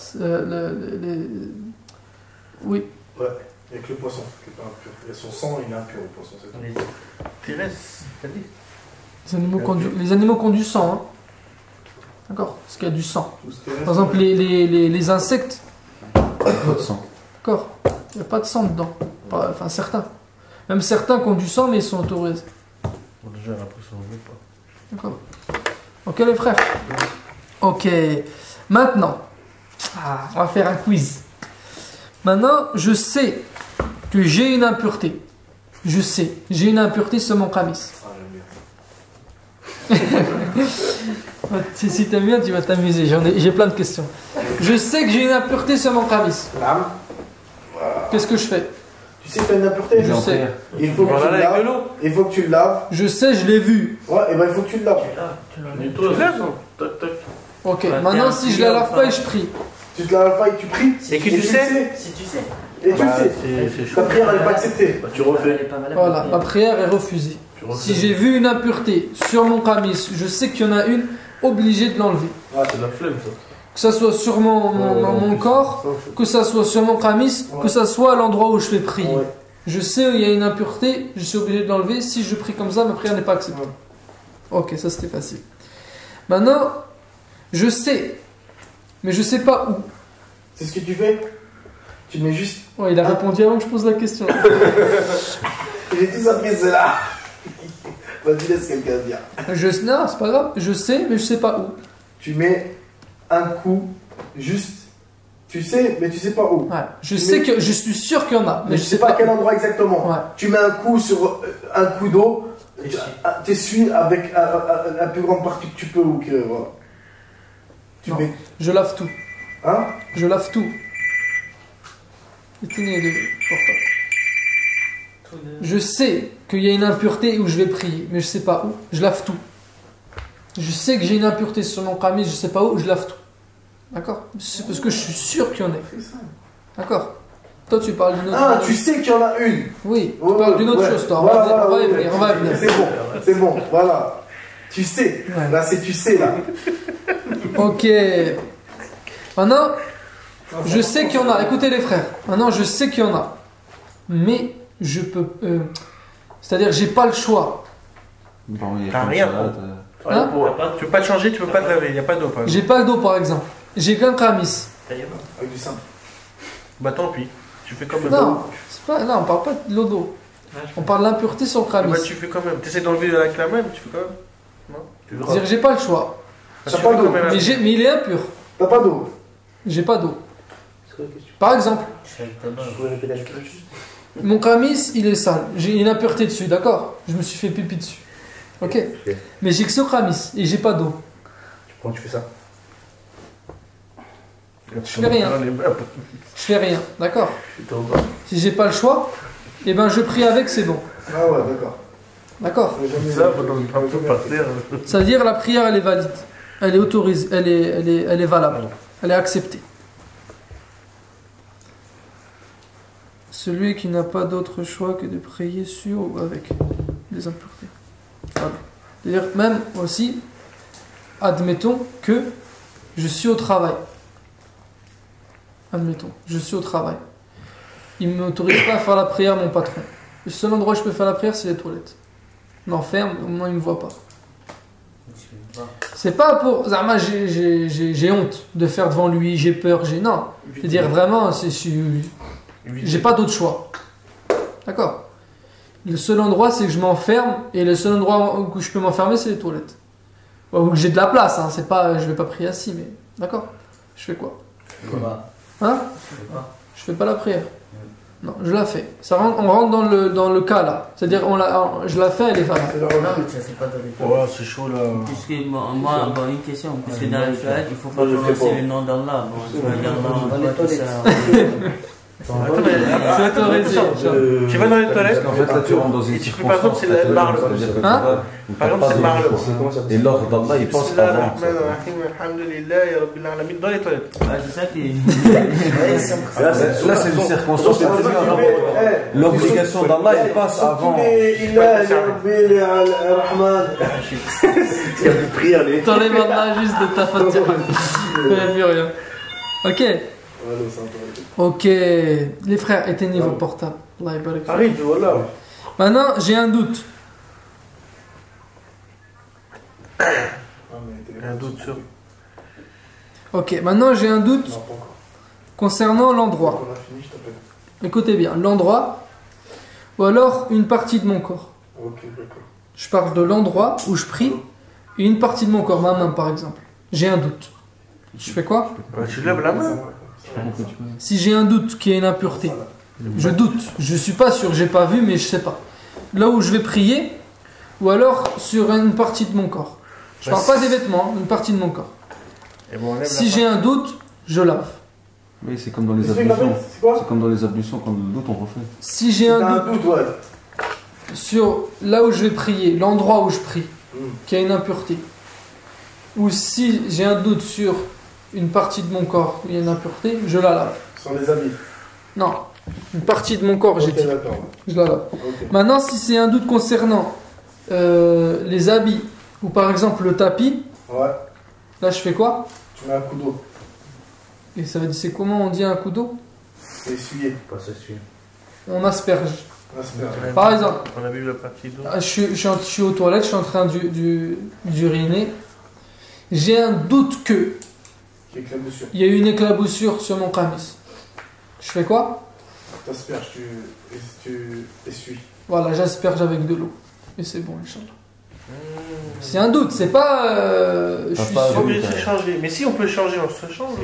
oui. Ouais, il n'y a que le poisson qui n'est pas impur. Et son sang, il est impur, le poisson, c'est tout. Thérèse, t'as dit? Les animaux qui ont du sang. Hein. D'accord. Parce qu'il y a du sang. Par exemple, les insectes. Pas de sang. D'accord. Il n'y a pas de sang dedans. Enfin, certains. Même certains qui ont du sang, mais ils sont autorisés. Bon, déjà, après, ça ne veut pas. D'accord. Ok, les frères. Ok. Maintenant, on va faire un quiz. Maintenant, je sais que j'ai une impureté. Je sais, j'ai une impureté sur mon qamis. Ah, j'aime bien. Si t'aimes bien, tu vas t'amuser. J'ai plein de questions. Je sais que j'ai une impureté sur mon qamis. Qu'est-ce que je fais? Tu sais que tu as une impureté? Je sais. Il faut que tu le laves. Il faut que tu le laves. Je sais, je l'ai vu. Ouais, et ben il faut que tu le laves. Nettoie, c'est ça. Tac, tac. Ok, maintenant si je la lave pas et je prie. Tu te laves pas et tu pries. Et que tu sais. Si tu sais. Et tu le sais. C'est chaud. Ta prière, elle n'est pas acceptée. Bah, tu refais. Elle est pas valable. Voilà, ma prière est refusée. Tu refais. Si j'ai vu une impureté sur mon qamis, je sais qu'il y en a une, obligé de l'enlever. Ah, c'est de la flemme, ça. Que ça soit sur mon corps, que ça soit sur mon qamis, que ça soit à l'endroit où je fais prier. Ouais. Je sais où il y a une impureté, je suis obligé de l'enlever. Si je prie comme ça, ma prière n'est pas acceptée. Ok, ça c'était facile. Maintenant, je sais, mais je sais pas où. C'est ce que tu fais. Tu mets juste. Ouais, il a répondu avant que je pose la question. J'ai tous appris cela. Vas-y, laisse quelqu'un dire. Non, c'est pas grave. Je sais, mais je sais pas où. Tu mets un coup, juste. Tu sais, mais tu sais pas où. Ouais. Je suis sûr qu'il y en a, Mais je sais pas à quel endroit exactement. Ouais. Tu mets un coup sur un coup d'eau, t'essuies avec la plus grande partie que tu peux ou que voilà. Tu Non. mets. Je lave tout. Hein? Je lave tout. Éteignez le portable. Je sais qu'il y a une impureté où je vais prier, mais je sais pas où. Je lave tout. Je sais que j'ai une impureté sur mon qamis, je sais pas où, je lave tout. D'accord? C'est parce que je suis sûr qu'il y en a. D'accord? Toi, tu parles d'une autre Ah, chose. tu sais qu'il y en a une. Oui, tu Ouais, parles d'une autre ouais. chose, toi. Voilà, On va y ouais. venir, on va y venir. C'est bon, voilà. Tu sais. Ouais. Là, c'est tu sais, là. Ok. Maintenant, je sais qu'il y en a. Écoutez les frères. Maintenant, je sais qu'il y en a. Mais je peux. C'est-à-dire, j'ai pas le choix. T'as rien. Hein? Tu peux pas te changer, tu peux pas te laver, il n'y a pas d'eau par exemple. J'ai pas d'eau, par exemple. J'ai qu'un qamis. Avec du simple. Bah tant pis, tu fais quand même. Non, c'est pas. Là, on parle pas de l'eau d'eau. On parle de l'impureté sur le Bah qamis. tu fais quand même. T'essaies d'enlever avec la main, mais tu fais quand même. Non. C'est-à-dire, j'ai pas le choix. Bah, T'as tu pas fais d'eau. quand même. Mais il est impur. T'as pas d'eau. J'ai pas d'eau. Par exemple, mon qamis, il est sale. J'ai une impureté dessus, d'accord? Je me suis fait pipi dessus. Ok? Mais j'ai que ce qamis et j'ai pas d'eau. Comment tu fais ça? Je fais rien. Je fais rien, d'accord? Si j'ai pas le choix, eh ben je prie avec, c'est bon. Ah ouais, d'accord. D'accord? Ça, un peu par terre. Ça veut dire la prière, elle est valide. Elle est autorisée, elle est valable. Elle est acceptée. Celui qui n'a pas d'autre choix que de prier sur ou avec des impuretés. Voilà. C'est-à-dire même aussi, admettons que je suis au travail. Admettons, je suis au travail. Il ne m'autorise pas à faire la prière, mon patron. Le seul endroit où je peux faire la prière, c'est les toilettes. On l'enferme, au moins il ne me voit pas. C'est pas pour. Zama, j'ai honte de faire devant lui, j'ai peur, non. C'est-à-dire vraiment, j'ai pas d'autre choix. D'accord? Le seul endroit, c'est que je m'enferme, et le seul endroit où je peux m'enfermer, c'est les toilettes. Ou que j'ai de la place, hein, c'est pas, je vais pas prier assis, mais. D'accord? Je fais quoi? Hein? Je fais pas la prière. Non, je la fais. On rentre dans le cas là. C'est-à-dire, je la fais, elle est valable. Non, mais ça, c'est pas dans les Ouais, c'est chaud là. Puisque moi, bon, une question. Puisque dans les toilettes, il faut pas Non, je fais prononcer pas. le nom d'Allah. Bon, tu vas dire non, Dans les tout toilettes. ça. Attends, mais- C'est autorisé. Tu vas dans les Parce toilettes, qu'en fait, là, tu rentres dans une et tu peux, par exemple, c'est la circonstance, marle. c'est-à-dire que tu Hein vas- où Par t'as exemple, pas c'est de marle. choix. Et l'ordre d'Allah, il passe Bismillah avant. ar-Rahman ar-Rahim, alhamdulillah, ya Rabbil alamin, dans les toilettes. Ah, c'est ça qui. Là, c'est une circonstance. L'obligation d'Allah, elle passe avant. Il y a plus de prière, les. T'enlèves Allah juste de ta fatiha. Il n'y a plus rien. Ok. Ok. Les frères, éteignez vos portables. Allah yabarak. Arrive, voilà. Maintenant, j'ai un doute. Un doute sur. Ok, maintenant j'ai un doute concernant l'endroit. Écoutez bien, l'endroit ou alors une partie de mon corps. Ok, d'accord. Je parle de l'endroit où je prie et une partie de mon corps, ma main par exemple. J'ai un doute. Je fais quoi? Tu lèves la main. Si j'ai un doute qu'il y a une impureté, je doute, je suis pas sûr, j'ai pas vu mais je sais pas. Là où je vais prier ou alors sur une partie de mon corps. Je parle pas des vêtements, une partie de mon corps. Et bon, on lève Si la j'ai un doute, je lave. Oui, c'est comme dans les C'est ablutions. quoi? C'est comme dans les ablutions, quand le doute, on refait. Si j'ai T'as un un doute doute, ouais. sur là où je vais prier, l'endroit où je prie, qu'il y a une impureté, ou si j'ai un doute sur une partie de mon corps où il y a une impureté, je la lave. Sur les habits. Non, une partie de mon corps, j'ai Ok, dit, d'accord. je la lave. Ok. Maintenant, si c'est un doute concernant les habits, ou par exemple le tapis, Ouais. là je fais quoi? Tu mets un coup d'eau. Et ça veut dire, c'est comment on dit un coup d'eau? C'est essuyé. Pas s'essuyer. On asperge. Asperge. Par exemple, On a vu la partie d'eau. je suis aux toilettes, je suis en train d'uriner. J'ai un doute que Qui éclate dessus. il y a eu une éclaboussure sur mon camis. Je fais quoi? T'asperges, tu essuies. Voilà, j'asperge avec de l'eau. Et c'est bon, Inch'Allah. C'est un doute, c'est pas. Je suis pas sûr. On peut se changer. Mais si on peut changer, on se change.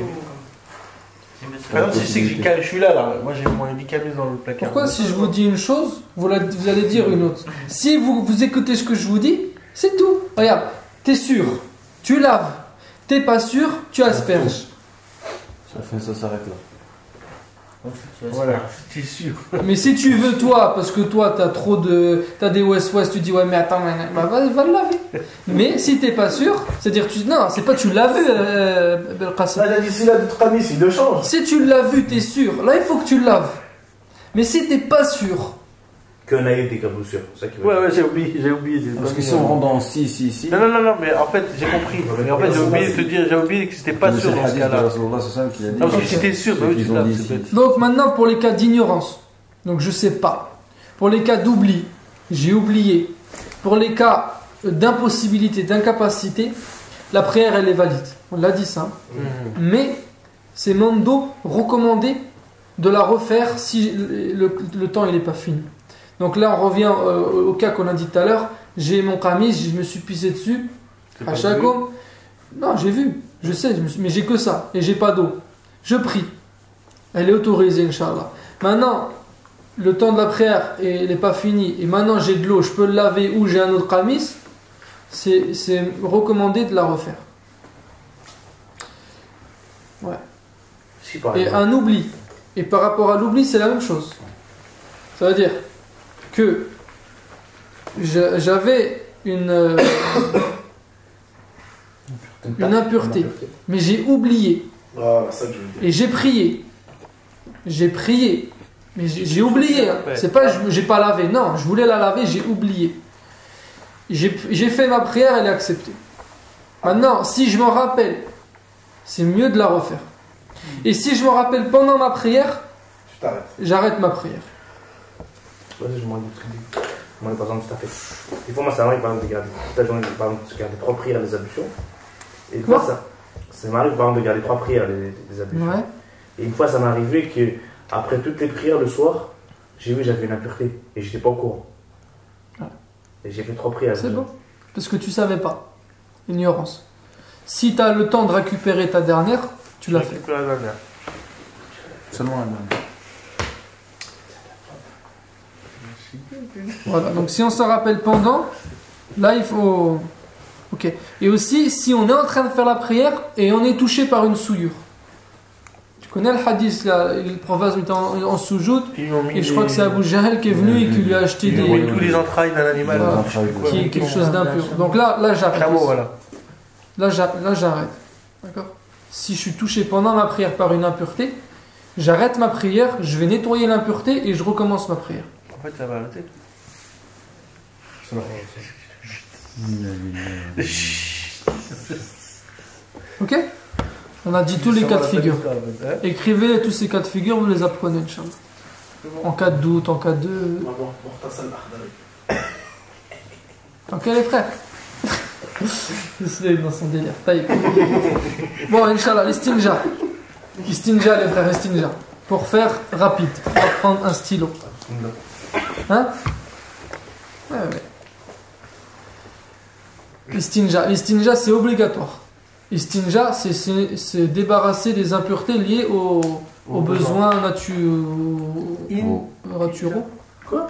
Par exemple, si je sais que je suis là, moi j'ai mon camis dans le placard. Pourquoi, si je vous dis une chose, vous allez dire une autre? Si vous écoutez ce que je vous dis, c'est tout. Regarde, t'es sûr, tu laves. T'es pas sûr, tu asperges. Ça s'arrête là. Voilà, c'est sûr. Mais si tu veux, toi, parce que toi, t'as des West-West, tu dis, ouais, mais attends, va le laver. Mais si t'es pas sûr, c'est-à-dire, non, c'est pas tu l'as vu, Belkacem. Là, il a dit s'il a d'autres amis, il le change. Si tu l'as vu, t'es sûr. Là, il faut que tu le laves. Mais si t'es pas sûr, Qu'on a eu des caboussures, c'est ça qui veut Ouais, dire. ouais, j'ai oublié. Parce que si on rentre dans si. Non, mais en fait, j'ai compris. Mais en fait, j'ai oublié de te dire, j'ai oublié que c'était pas sûr dans ce cas-là. C'est ça qu'il a dit. Non, parce que si t'es sûr, bah oui, tu Ils ont laves, dit c'est ici. bête. donc maintenant, pour les cas d'ignorance, donc je sais pas. Pour les cas d'oubli, j'ai oublié. Pour les cas d'impossibilité, d'incapacité, la prière, elle est valide. On l'a dit ça. Mais c'est mando recommandé de la refaire si le temps il n'est pas fini. Donc là, on revient au cas qu'on a dit tout à l'heure. J'ai mon camis, je me suis pissé dessus. À chaque homme. Non, j'ai vu. Je sais, mais j'ai que ça. Et j'ai pas d'eau. Je prie. Elle est autorisée, Inch'Allah. Maintenant, le temps de la prière n'est pas fini. Et maintenant, j'ai de l'eau. Je peux le laver ou j'ai un autre camis. C'est recommandé de la refaire. Ouais. Si par Et exemple. un oubli. Et par rapport à l'oubli, c'est la même chose. Ça veut dire que j'avais une impureté, mais j'ai oublié. Ah, ça que je veux dire. Et j'ai prié. Mais j'ai oublié. Hein. C'est pas, j'ai pas lavé. Non, je voulais la laver, j'ai oublié. J'ai fait ma prière, elle est acceptée. Maintenant, si je m'en rappelle, c'est mieux de la refaire. Et si je m'en rappelle pendant ma prière, Tu t'arrêtes. j'arrête ma prière. Vas-y, je m'en dis très vite. Moi, par exemple, tout à fait. Des fois, moi, ça m'arrive, par exemple, de garder toute la journée, par exemple, de garder 3 prières des ablutions. Et une Quoi fois, ça m'arrive, par exemple, de garder 3 prières des ablutions. Ouais. Et une fois, ça m'est arrivé que, après toutes les prières le soir, j'ai vu que j'avais une impureté. Et j'étais pas au courant. Ah. Et j'ai fait 3 prières. C'est bon. Parce que tu savais pas. Ignorance. Si tu as le temps de récupérer ta dernière, tu l'as fait. La dernière. Seulement la dernière. Voilà. Donc si on se rappelle pendant, là il faut. Ok. Et aussi, si on est en train de faire la prière et on est touché par une souillure. Tu connais le hadith là, le prophète était en soujoud, Puis ils ont mis et je crois que c'est Abu Jahl qui est venu et qui lui a acheté ils ont mis tous des, les entrailles d'un animal. Voilà. je sais plus quoi. qui est quelque chose d'impur. Donc là j'arrête. Chameau, voilà. Là j'arrête. D'accord. Si je suis touché pendant ma prière par une impureté, j'arrête ma prière, je vais nettoyer l'impureté et je recommence ma prière. En fait, ça va arrêter. Ok? On a dit tous les cas de figure. Écrivez tous ces cas de figure, vous les apprenez, Inch'Allah. En cas de doute, en cas de. Ok, les frères? C'est dans son délire. Taïb. Bon, Inch'Allah, l'istinja. Istinja, les frères, istinja. Pour faire rapide, on va prendre un stylo. Hein? Ouais. L'istinja, c'est obligatoire. Istinja, c'est débarrasser des impuretés liées aux besoins naturaux. Quoi?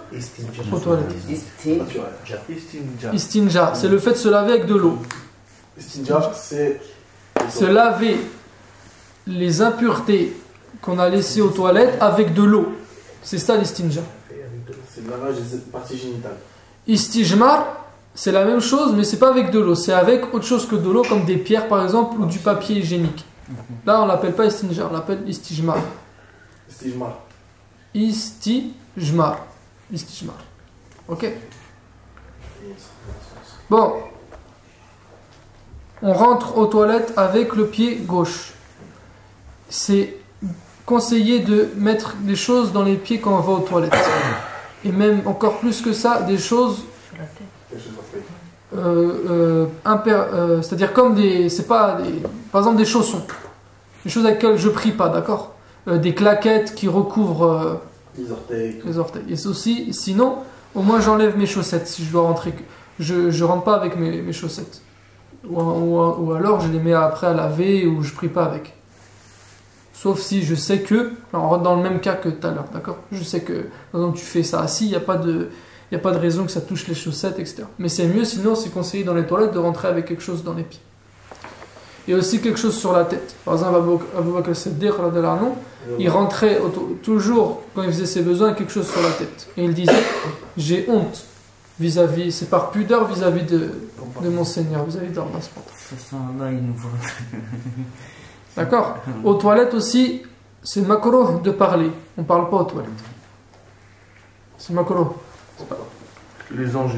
Aux toilettes. Istinja. Istinja, c'est le fait de se laver avec de l'eau. Istinja, c'est. Se laver les impuretés qu'on a laissées aux toilettes avec de l'eau. C'est ça l'istinja. C'est le lavage des parties génitales. Istijmar, c'est la même chose, mais c'est pas avec de l'eau. C'est avec autre chose que de l'eau, comme des pierres par exemple, ou du papier hygiénique. Là, on l'appelle pas istinja, on l'appelle istijmar. Istijmar. Ok. Bon. On rentre aux toilettes avec le pied gauche. C'est conseillé de mettre des choses dans les pieds quand on va aux toilettes. Et même encore plus que ça, des choses c'est-à-dire comme c'est pas par exemple des chaussons, des choses avec lesquelles je prie pas, d'accord, des claquettes qui recouvrent les orteils. Et aussi, sinon, au moins j'enlève mes chaussettes si je dois rentrer. Je rentre pas avec mes chaussettes. Ou alors je les mets après à laver ou je prie pas avec. Sauf si je sais que, on rentre dans le même cas que tout à l'heure, d'accord. Je sais que, par exemple, tu fais ça assis, il n'y a pas de raison que ça touche les chaussettes, etc. Mais c'est mieux, sinon c'est conseillé dans les toilettes de rentrer avec quelque chose dans les pieds. Et aussi quelque chose sur la tête. Par exemple, Abu Bakr as-Siddiq, il rentrait toujours, quand il faisait ses besoins, quelque chose sur la tête. Et il disait, j'ai honte vis-à-vis, c'est par pudeur vis-à-vis de mon Seigneur, vis-à-vis d'Allah. D'accord. Aux toilettes aussi, c'est makruh de parler. On ne parle pas aux toilettes. C'est makruh. Les anges,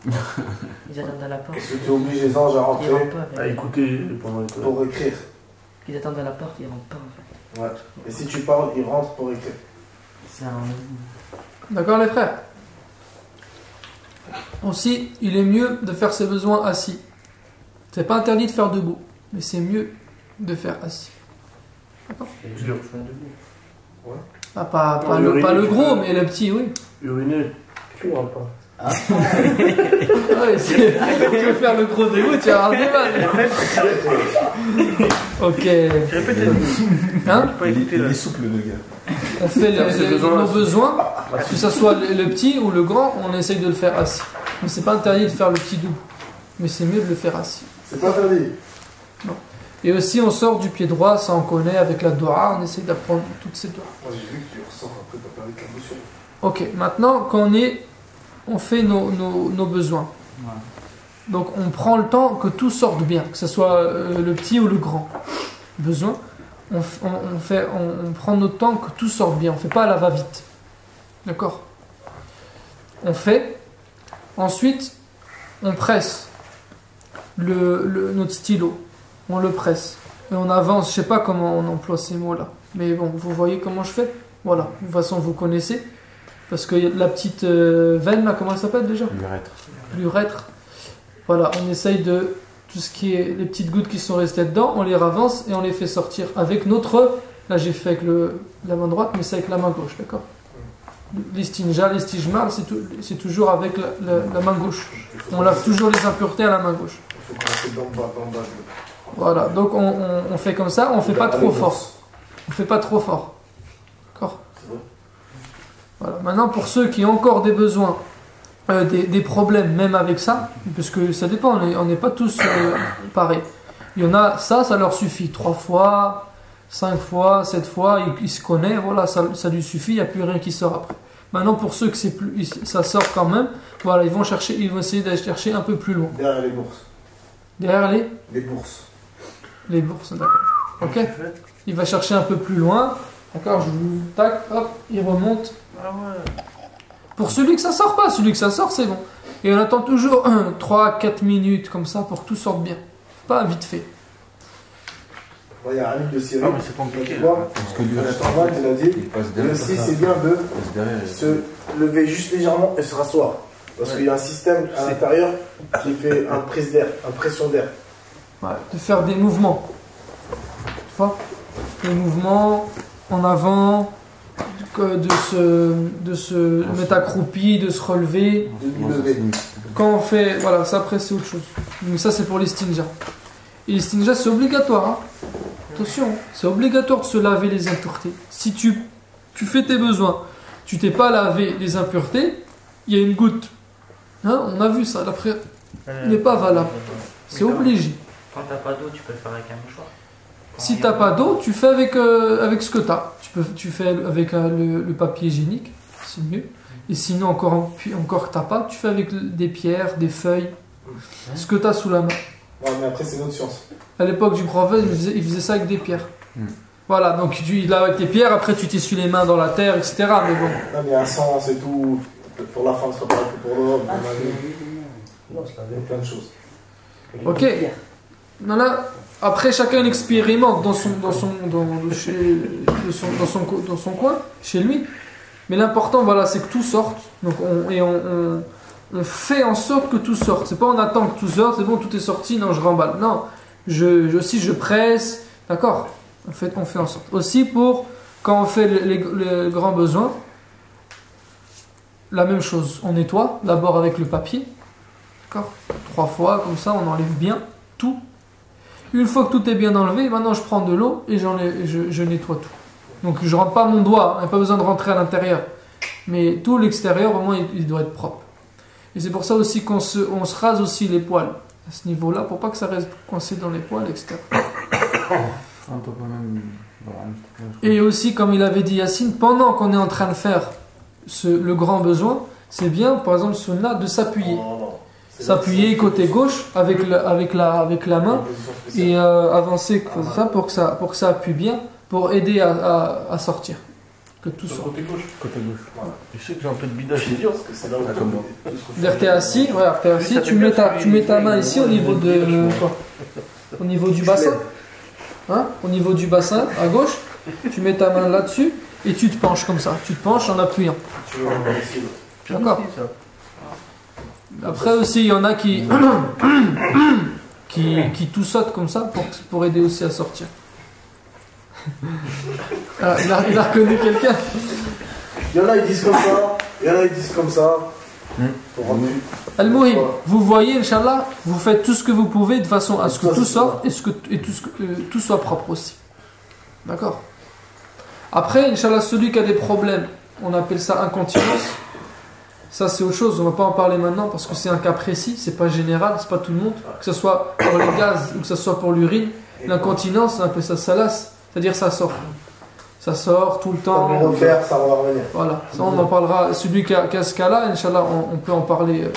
Ils attendent à la porte. Est-ce que tu obliges les anges à Ils rentrer rentrent pas. à écouter pendant les toilettes. pour écrire? Ils attendent à la porte, ils rentrent pas en fait. Ouais. Et si tu parles, ils rentrent pour écrire. C'est un. D'accord les frères. Aussi, il est mieux de faire ses besoins assis. C'est pas interdit de faire debout, mais c'est mieux de faire assis. D'accord. Ah, pas le gros, mais le petit, oui. Uriner. Tu rentres pas. Ah ouais, tu veux faire le gros debout, tu vas avoir des mal. Ok. Hein? Il est souple le gars. On fait nos besoins, que ce soit le petit ou le grand, on essaye de le faire assis. Mais c'est pas interdit de faire le petit debout, mais c'est mieux de le faire assis. C'est pas interdit. Non. Et aussi on sort du pied droit, ça on connaît avec la doua, on essaye d'apprendre toutes ces doigts. Moi j'ai vu que tu ressors un peu avec la motion. Ok, maintenant quand on fait nos besoins. Ouais. Donc on prend le temps que tout sorte bien, que ce soit le petit ou le grand besoin. On prend notre temps que tout sorte bien, on ne fait pas à la va-vite. D'accord? On fait. Ensuite, on presse notre stylo. On le presse. Et on avance, je ne sais pas comment on emploie ces mots-là. Mais bon, vous voyez comment je fais? Voilà, de toute façon vous connaissez. Parce que la petite veine là, comment elle s'appelle déjà? L'urètre. Voilà, on essaye de tout ce qui est les petites gouttes qui sont restées dedans, on les ravance et on les fait sortir avec notre. Là j'ai fait avec la main droite, mais c'est avec la main gauche, d'accord? L'istinja, l'istijmar, c'est toujours avec la main gauche. On lave toujours les impuretés à la main gauche. Il faut passer d'en bas. Voilà, donc on fait comme ça, on fait pas trop fort. On fait pas trop fort. D'accord? Voilà. Maintenant, pour ceux qui ont encore des besoins, des problèmes même avec ça, parce que ça dépend, on n'est pas tous pareils. Il y en a, ça leur suffit. 3 fois, 5 fois, 7 fois, il se connaît, voilà, ça lui suffit, il n'y a plus rien qui sort après. Maintenant, pour ceux que ça sort quand même, voilà, ils vont essayer d'aller chercher un peu plus loin. Derrière les bourses. Derrière Les bourses. les bourses, d'accord. Ok. Il va chercher un peu plus loin, d'accord, tac, hop, il remonte. Ah ouais. Pour celui que ça sort pas, celui que ça sort, c'est bon. Et on attend toujours 3-4 minutes comme ça pour que tout sorte bien. Pas vite fait. Il y a un livre de Syrie. Ah, mais c'est compliqué. Tu vois, Parce que lui, il a dit, il passe le derrière. 6 c'est bien de Il passe derrière. se lever juste légèrement et se rasseoir. Parce qu'il y a un système à l'intérieur qui fait une prise d'air, une pression d'air. De faire des mouvements. Tu vois, des mouvements en avant, de se mettre accroupi, de se relever. Quand on fait, voilà, ça après c'est autre chose. Donc ça c'est pour l'istinja. Et l'istinja c'est obligatoire. Hein. Attention, c'est obligatoire de se laver les impuretés. Si tu fais tes besoins, tu t'es pas lavé les impuretés, il y a une goutte. Hein, on a vu ça, la prière n'est pas valable. C'est obligé. Quand t'as pas d'eau, tu peux le faire avec un mouchoir. Si t'as pas d'eau, tu fais avec ce que t'as. Tu fais avec le papier hygiénique, c'est mieux. Et sinon encore que t'as pas, tu fais avec des pierres, des feuilles, ce que t'as sous la main. Ouais, mais après c'est une autre science. À l'époque du prophète, il faisait ça avec des pierres. Voilà, donc tu l'as avec tes pierres, après tu t'essuies les mains dans la terre, etc. Mais bon. Non, mais il y a un sens et tout. Pour la femme, ce sera pas que pour l'homme. Non, c'est la Il y a plein de choses. Ok. Voilà. Après, chacun expérimente dans son coin, chez lui. Mais l'important, voilà, c'est que tout sorte. Donc on fait en sorte que tout sorte. C'est pas on attend que tout sorte, c'est bon, tout est sorti, non, je remballe. Non, je presse, d'accord. On fait en sorte. Aussi pour quand on fait les grands besoins, la même chose. On nettoie d'abord avec le papier, d'accord. 3 fois comme ça, on enlève bien tout. Une fois que tout est bien enlevé, maintenant je prends de l'eau et je nettoie tout. Donc je rentre pas mon doigt, il n'y a pas besoin de rentrer à l'intérieur. Mais tout l'extérieur, au moins, il doit être propre. Et c'est pour ça aussi qu'on se rase aussi les poils à ce niveau-là, pour pas que ça reste coincé dans les poils, etc. Et aussi, comme il avait dit Yacine, pendant qu'on est en train de faire le grand besoin, c'est bien, par exemple, sunna, de s'appuyer. S'appuyer côté gauche avec la main et avancer comme ça pour que ça appuie bien, pour aider à sortir. Que tout sorte. Côté gauche. Côté gauche. Voilà. Je sais que j'ai un peu de bidage. C'est dur parce que c'est là où comme moi. C'est-à-dire t'es assis, tu mets ta main ici au niveau au niveau du bassin. Hein, au niveau du bassin, à gauche, tu mets ta main là-dessus et tu te penches comme ça. Tu te penches en appuyant. D'accord. Après aussi, il y en a qui tout sautent comme ça pour aider aussi à sortir. Ah, il a reconnu quelqu'un. Il y en a, ils disent comme ça. Il y en a, ils disent comme ça. Pour rendre. Al-Mouhim, vous voyez, Inch'Allah, vous faites tout ce que vous pouvez de façon à ce que tout sorte et tout soit propre aussi. D'accord. Après, Inch'Allah, celui qui a des problèmes, on appelle ça incontinence. Ça, c'est autre chose, on ne va pas en parler maintenant parce que c'est un cas précis, c'est pas général, c'est pas tout le monde. Que ce soit pour les gaz ou que ce soit pour l'urine, l'incontinence, on appelle ça salas, c'est-à-dire ça sort. Ça sort tout le temps. On va refaire, ça va revenir. Voilà, ça on en parlera. Celui qui a ce cas-là, Inch'Allah, on peut en parler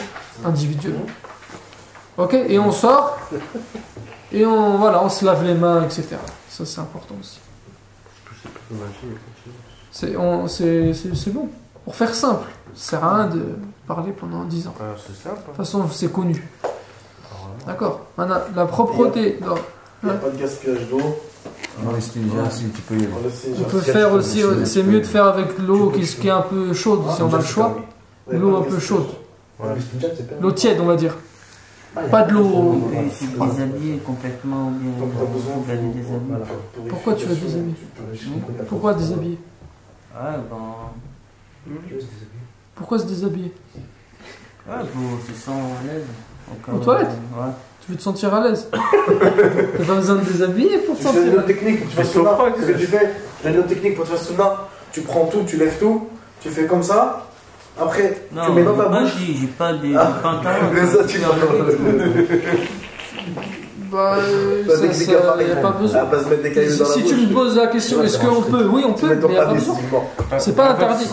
individuellement. Ok, et on sort, et on se lave les mains, etc. Ça, c'est important aussi. C'est bon. Pour faire simple, ça sert à rien de parler pendant 10 ans. C'est simple. De toute façon, c'est connu. D'accord. Maintenant, la propreté. Il n'y a pas de gaspillage d'eau. Non, mais c'est déjà, si tu peux y aller. On peut faire aussi, c'est mieux de faire avec l'eau qui est un peu chaude, si on a le choix. L'eau un peu chaude. L'eau tiède, on va dire. Pas de l'eau. On peut se déshabiller complètement ou bien garder des habits. Pourquoi tu veux déshabiller? Pourquoi déshabiller? Ouais, bon. Pourquoi se déshabiller? Ouais, pour se sentir à l'aise. Aux toilettes? Ouais. Tu veux te sentir à l'aise? T'as pas besoin de déshabiller pour te Tu fais sentir une autre technique pour te faire sunna. Ce que tu fais, j'ai une autre technique pour te faire sunna. Tu prends tout, tu lèves tout, tu fais comme ça. Après, Non, tu mets dans ta moi, bouche. j'ai pas de pantalon. Les autres, tu Bah, Pas des ça, gaffes, y a pas besoin. à pas se mettre des cailloux dans la Si bouche. tu me poses la question, est-ce qu'on peut? Oui, on Tu peut, mets ton mais il n'y a pas panier, besoin. c'est mort. C'est pas interdit.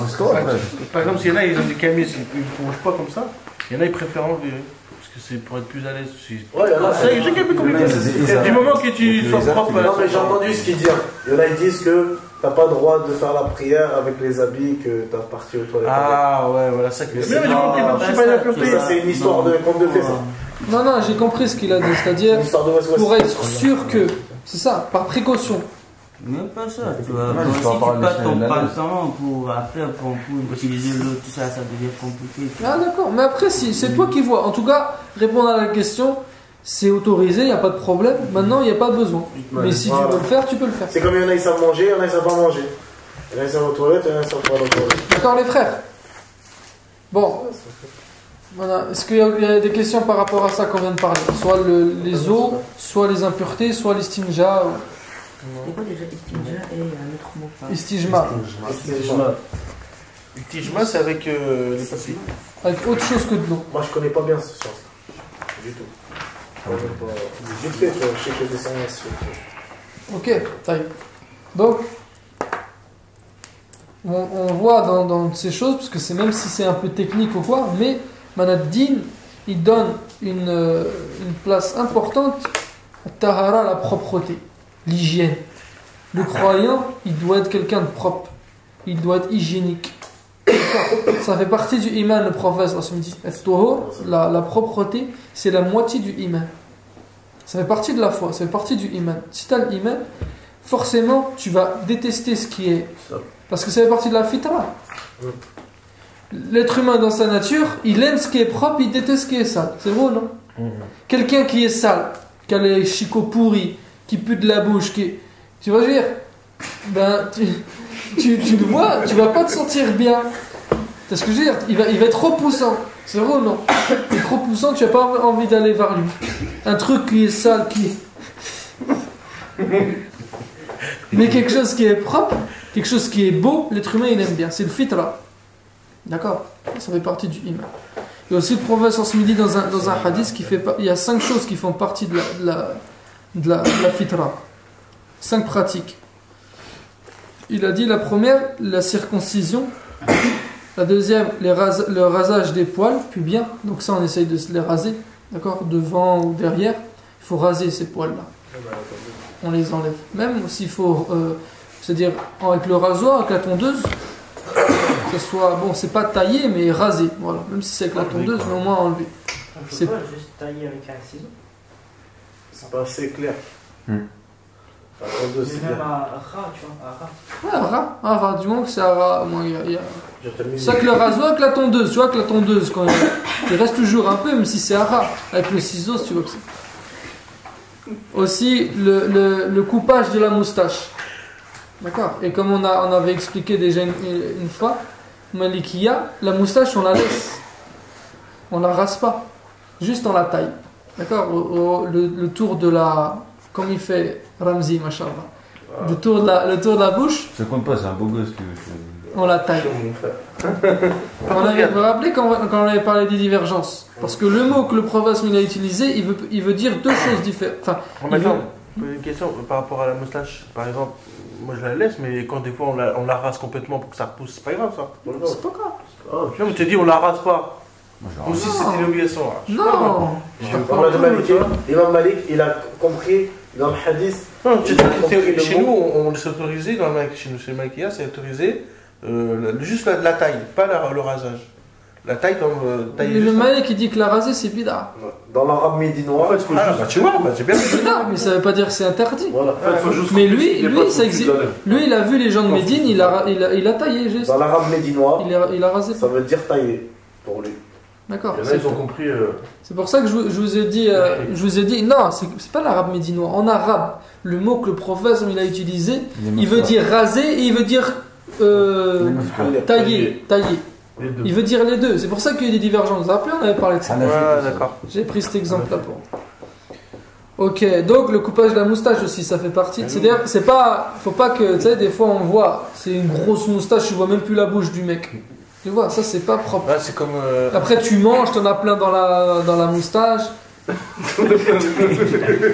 Par exemple, s'il y en a, ils ont des camis, ils ne mangent pas comme ça. Il y en a, ils préfèrent enlever. Parce que c'est pour être plus à l'aise. Ouais, là, Ça, il y a quelqu'un peu compliqué. Du moment que tu sois propre. Non, mais j'ai entendu ce qu'ils disent. Il y en a, ils disent que t'as pas le droit de faire la prière avec les habits que t'as parti aux toilettes. Ah ouais, voilà ça que Mais c'est. c'est Mais du moment qu'il marche, c'est pas une impureté. Ça, c'est une histoire de conte de fées, ça. Non, non, j'ai compris ce qu'il a dit. C'est-à-dire, Une histoire de West pour être sûr que. C'est ça, par précaution. Même pas ça, tu vois. Ouais, Bon, tu si peux en tu parler passes de ton la pantalon pour après pour utiliser l'eau, tout ça, ça devient compliqué. tu vois. Ah, d'accord. Mais après, si, c'est toi qui vois. En tout cas, répondre à la question, c'est autorisé, il n'y a pas de problème. Maintenant, il n'y a pas besoin. Mais si tu veux le faire, tu peux le faire. C'est comme il y en a, ils savent manger, il y en a, ils savent pas manger. Il y en a, ils savent aux toilettes, il y en a, ils savent pas aux toilettes. D'accord, les frères? Bon. Voilà. Est-ce qu'il y a des questions par rapport à ça qu'on vient de parler? Soit les eaux, soit les impuretés, soit l'istinja. C'est quoi déjà istinja et un autre mot pas Istijma. Le tijma, c'est avec les papiers. Avec autre chose que de l'eau. Moi, je connais pas bien ce science. Du tout. J'ai vite fait, tu vois, je sais que je descends là-dessus. Ok, taille. Donc, on voit dans ces choses, parce que c'est même si c'est un peu technique ou quoi, mais Manaddin, il donne une place importante à Tahara, la propreté, l'hygiène. Le croyant, il doit être quelqu'un de propre, il doit être hygiénique. Ça fait partie du iman, le prophète dit. La propreté, c'est la moitié du iman. Ça fait partie de la foi, ça fait partie du iman. Si tu as l'iman, forcément, tu vas détester ce qui est. Parce que ça fait partie de la fitra. L'être humain, dans sa nature, il aime ce qui est propre, il déteste ce qui est sale. C'est vrai, non? Quelqu'un qui est sale, qui a les chicots pourris, qui pue de la bouche, tu vois, je veux dire, ben, tu le vois, tu vas pas te sentir bien. C'est ce que je veux dire, il va être repoussant. C'est vrai ou non? Il est trop poussant que tu n'as pas envie d'aller vers lui. Un truc qui est sale, mais quelque chose qui est propre, quelque chose qui est beau, l'être humain il aime bien. C'est le fitra. D'accord? Ça fait partie du iman. Et aussi le prophète sallallahu dit dans un hadith il y a 5 choses qui font partie de la fitra. 5 pratiques. Il a dit la première, la circoncision. La deuxième, le rasage des poils, puis bien. Donc ça, on essaye de se les raser, d'accord, devant ou derrière. Il faut raser ces poils-là. On les enlève. Même s'il faut, c'est-à-dire avec le rasoir, avec la tondeuse, que ce soit, bon, c'est pas taillé, mais rasé. Voilà. Même si c'est avec la tondeuse, mais au moins enlevé. On C'est peut pas juste tailler avec un ciseau. C'est pas assez clair. La tondeuse, c'est Même bien. à ras, tu vois, à ras. Ouais, un ras. Du moment que c'est un ras, moi, il y a... Je termine. C'est avec le rasoir, avec la tondeuse. Tu vois que la tondeuse, quand il reste toujours un peu, même si c'est un ras. Avec le ciseau, tu vois que c'est. Aussi, le coupage de la moustache. D'accord? Et comme on avait expliqué déjà une fois, Malikiya, la moustache, on la laisse. On la rase pas. Juste on la taille. D'accord? Le tour de la... Comme il fait Ramzi, machallah. Le tour de la bouche, Ça compte pas, c'est un beau gosse que on la taille. Vous vous rappelez quand on avait parlé des divergences? Parce que le mot que le prophète a utilisé, il veut dire 2 choses différentes. Enfin, Maintenant, une question par rapport à la moustache. Par exemple, moi je la laisse, mais quand des fois on la rase complètement pour que ça repousse, c'est pas grave ça. c'est pas grave. Tu vois, on te dit on la rase pas. Moi, Comme si c'était une obligation. Là. Je sais pas, Non, moi. On a de Malik, Imam Malik, il a compris dans le hadith. Non, Il a compris le chez mot. nous, on s'est autorisé, chez nous, chez Malikia, c'est autorisé juste la taille, pas le rasage. La taille comme taille. le mec qui dit que la raser c'est bid'a. Dans l'arabe médinois, il faut Ah, juste. bah tu vois, bah, j'ai bien C'est bid'a, mais ça veut pas dire que c'est interdit. Voilà. Mais lui, ça existe. Lui, il a vu les gens de Médine, il a taillé juste. Dans l'arabe médinois, Il a rasé. ça veut dire tailler pour lui. D'accord. Il y en a, ils ont compris. C'est pour ça que je vous ai dit, non, c'est pas l'arabe médinois. En arabe, le mot que le prophète il a utilisé, il veut dire raser et il veut dire tailler. Les deux. Il veut dire les deux. C'est pour ça qu'il y a des divergences. Vous vous rappelez, on avait parlé de ça. Ouais, d'accord. J'ai pris cet exemple-là pour. Ok, donc le coupage de la moustache aussi, ça fait partie. C'est-à-dire, c'est pas, faut pas que, tu sais, des fois on voit, c'est une grosse moustache, tu vois même plus la bouche du mec. Tu vois, ça c'est pas propre. Ouais, c'est comme. Après tu manges, t'en as plein dans la moustache.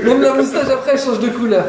Même la moustache après elle change de couleur.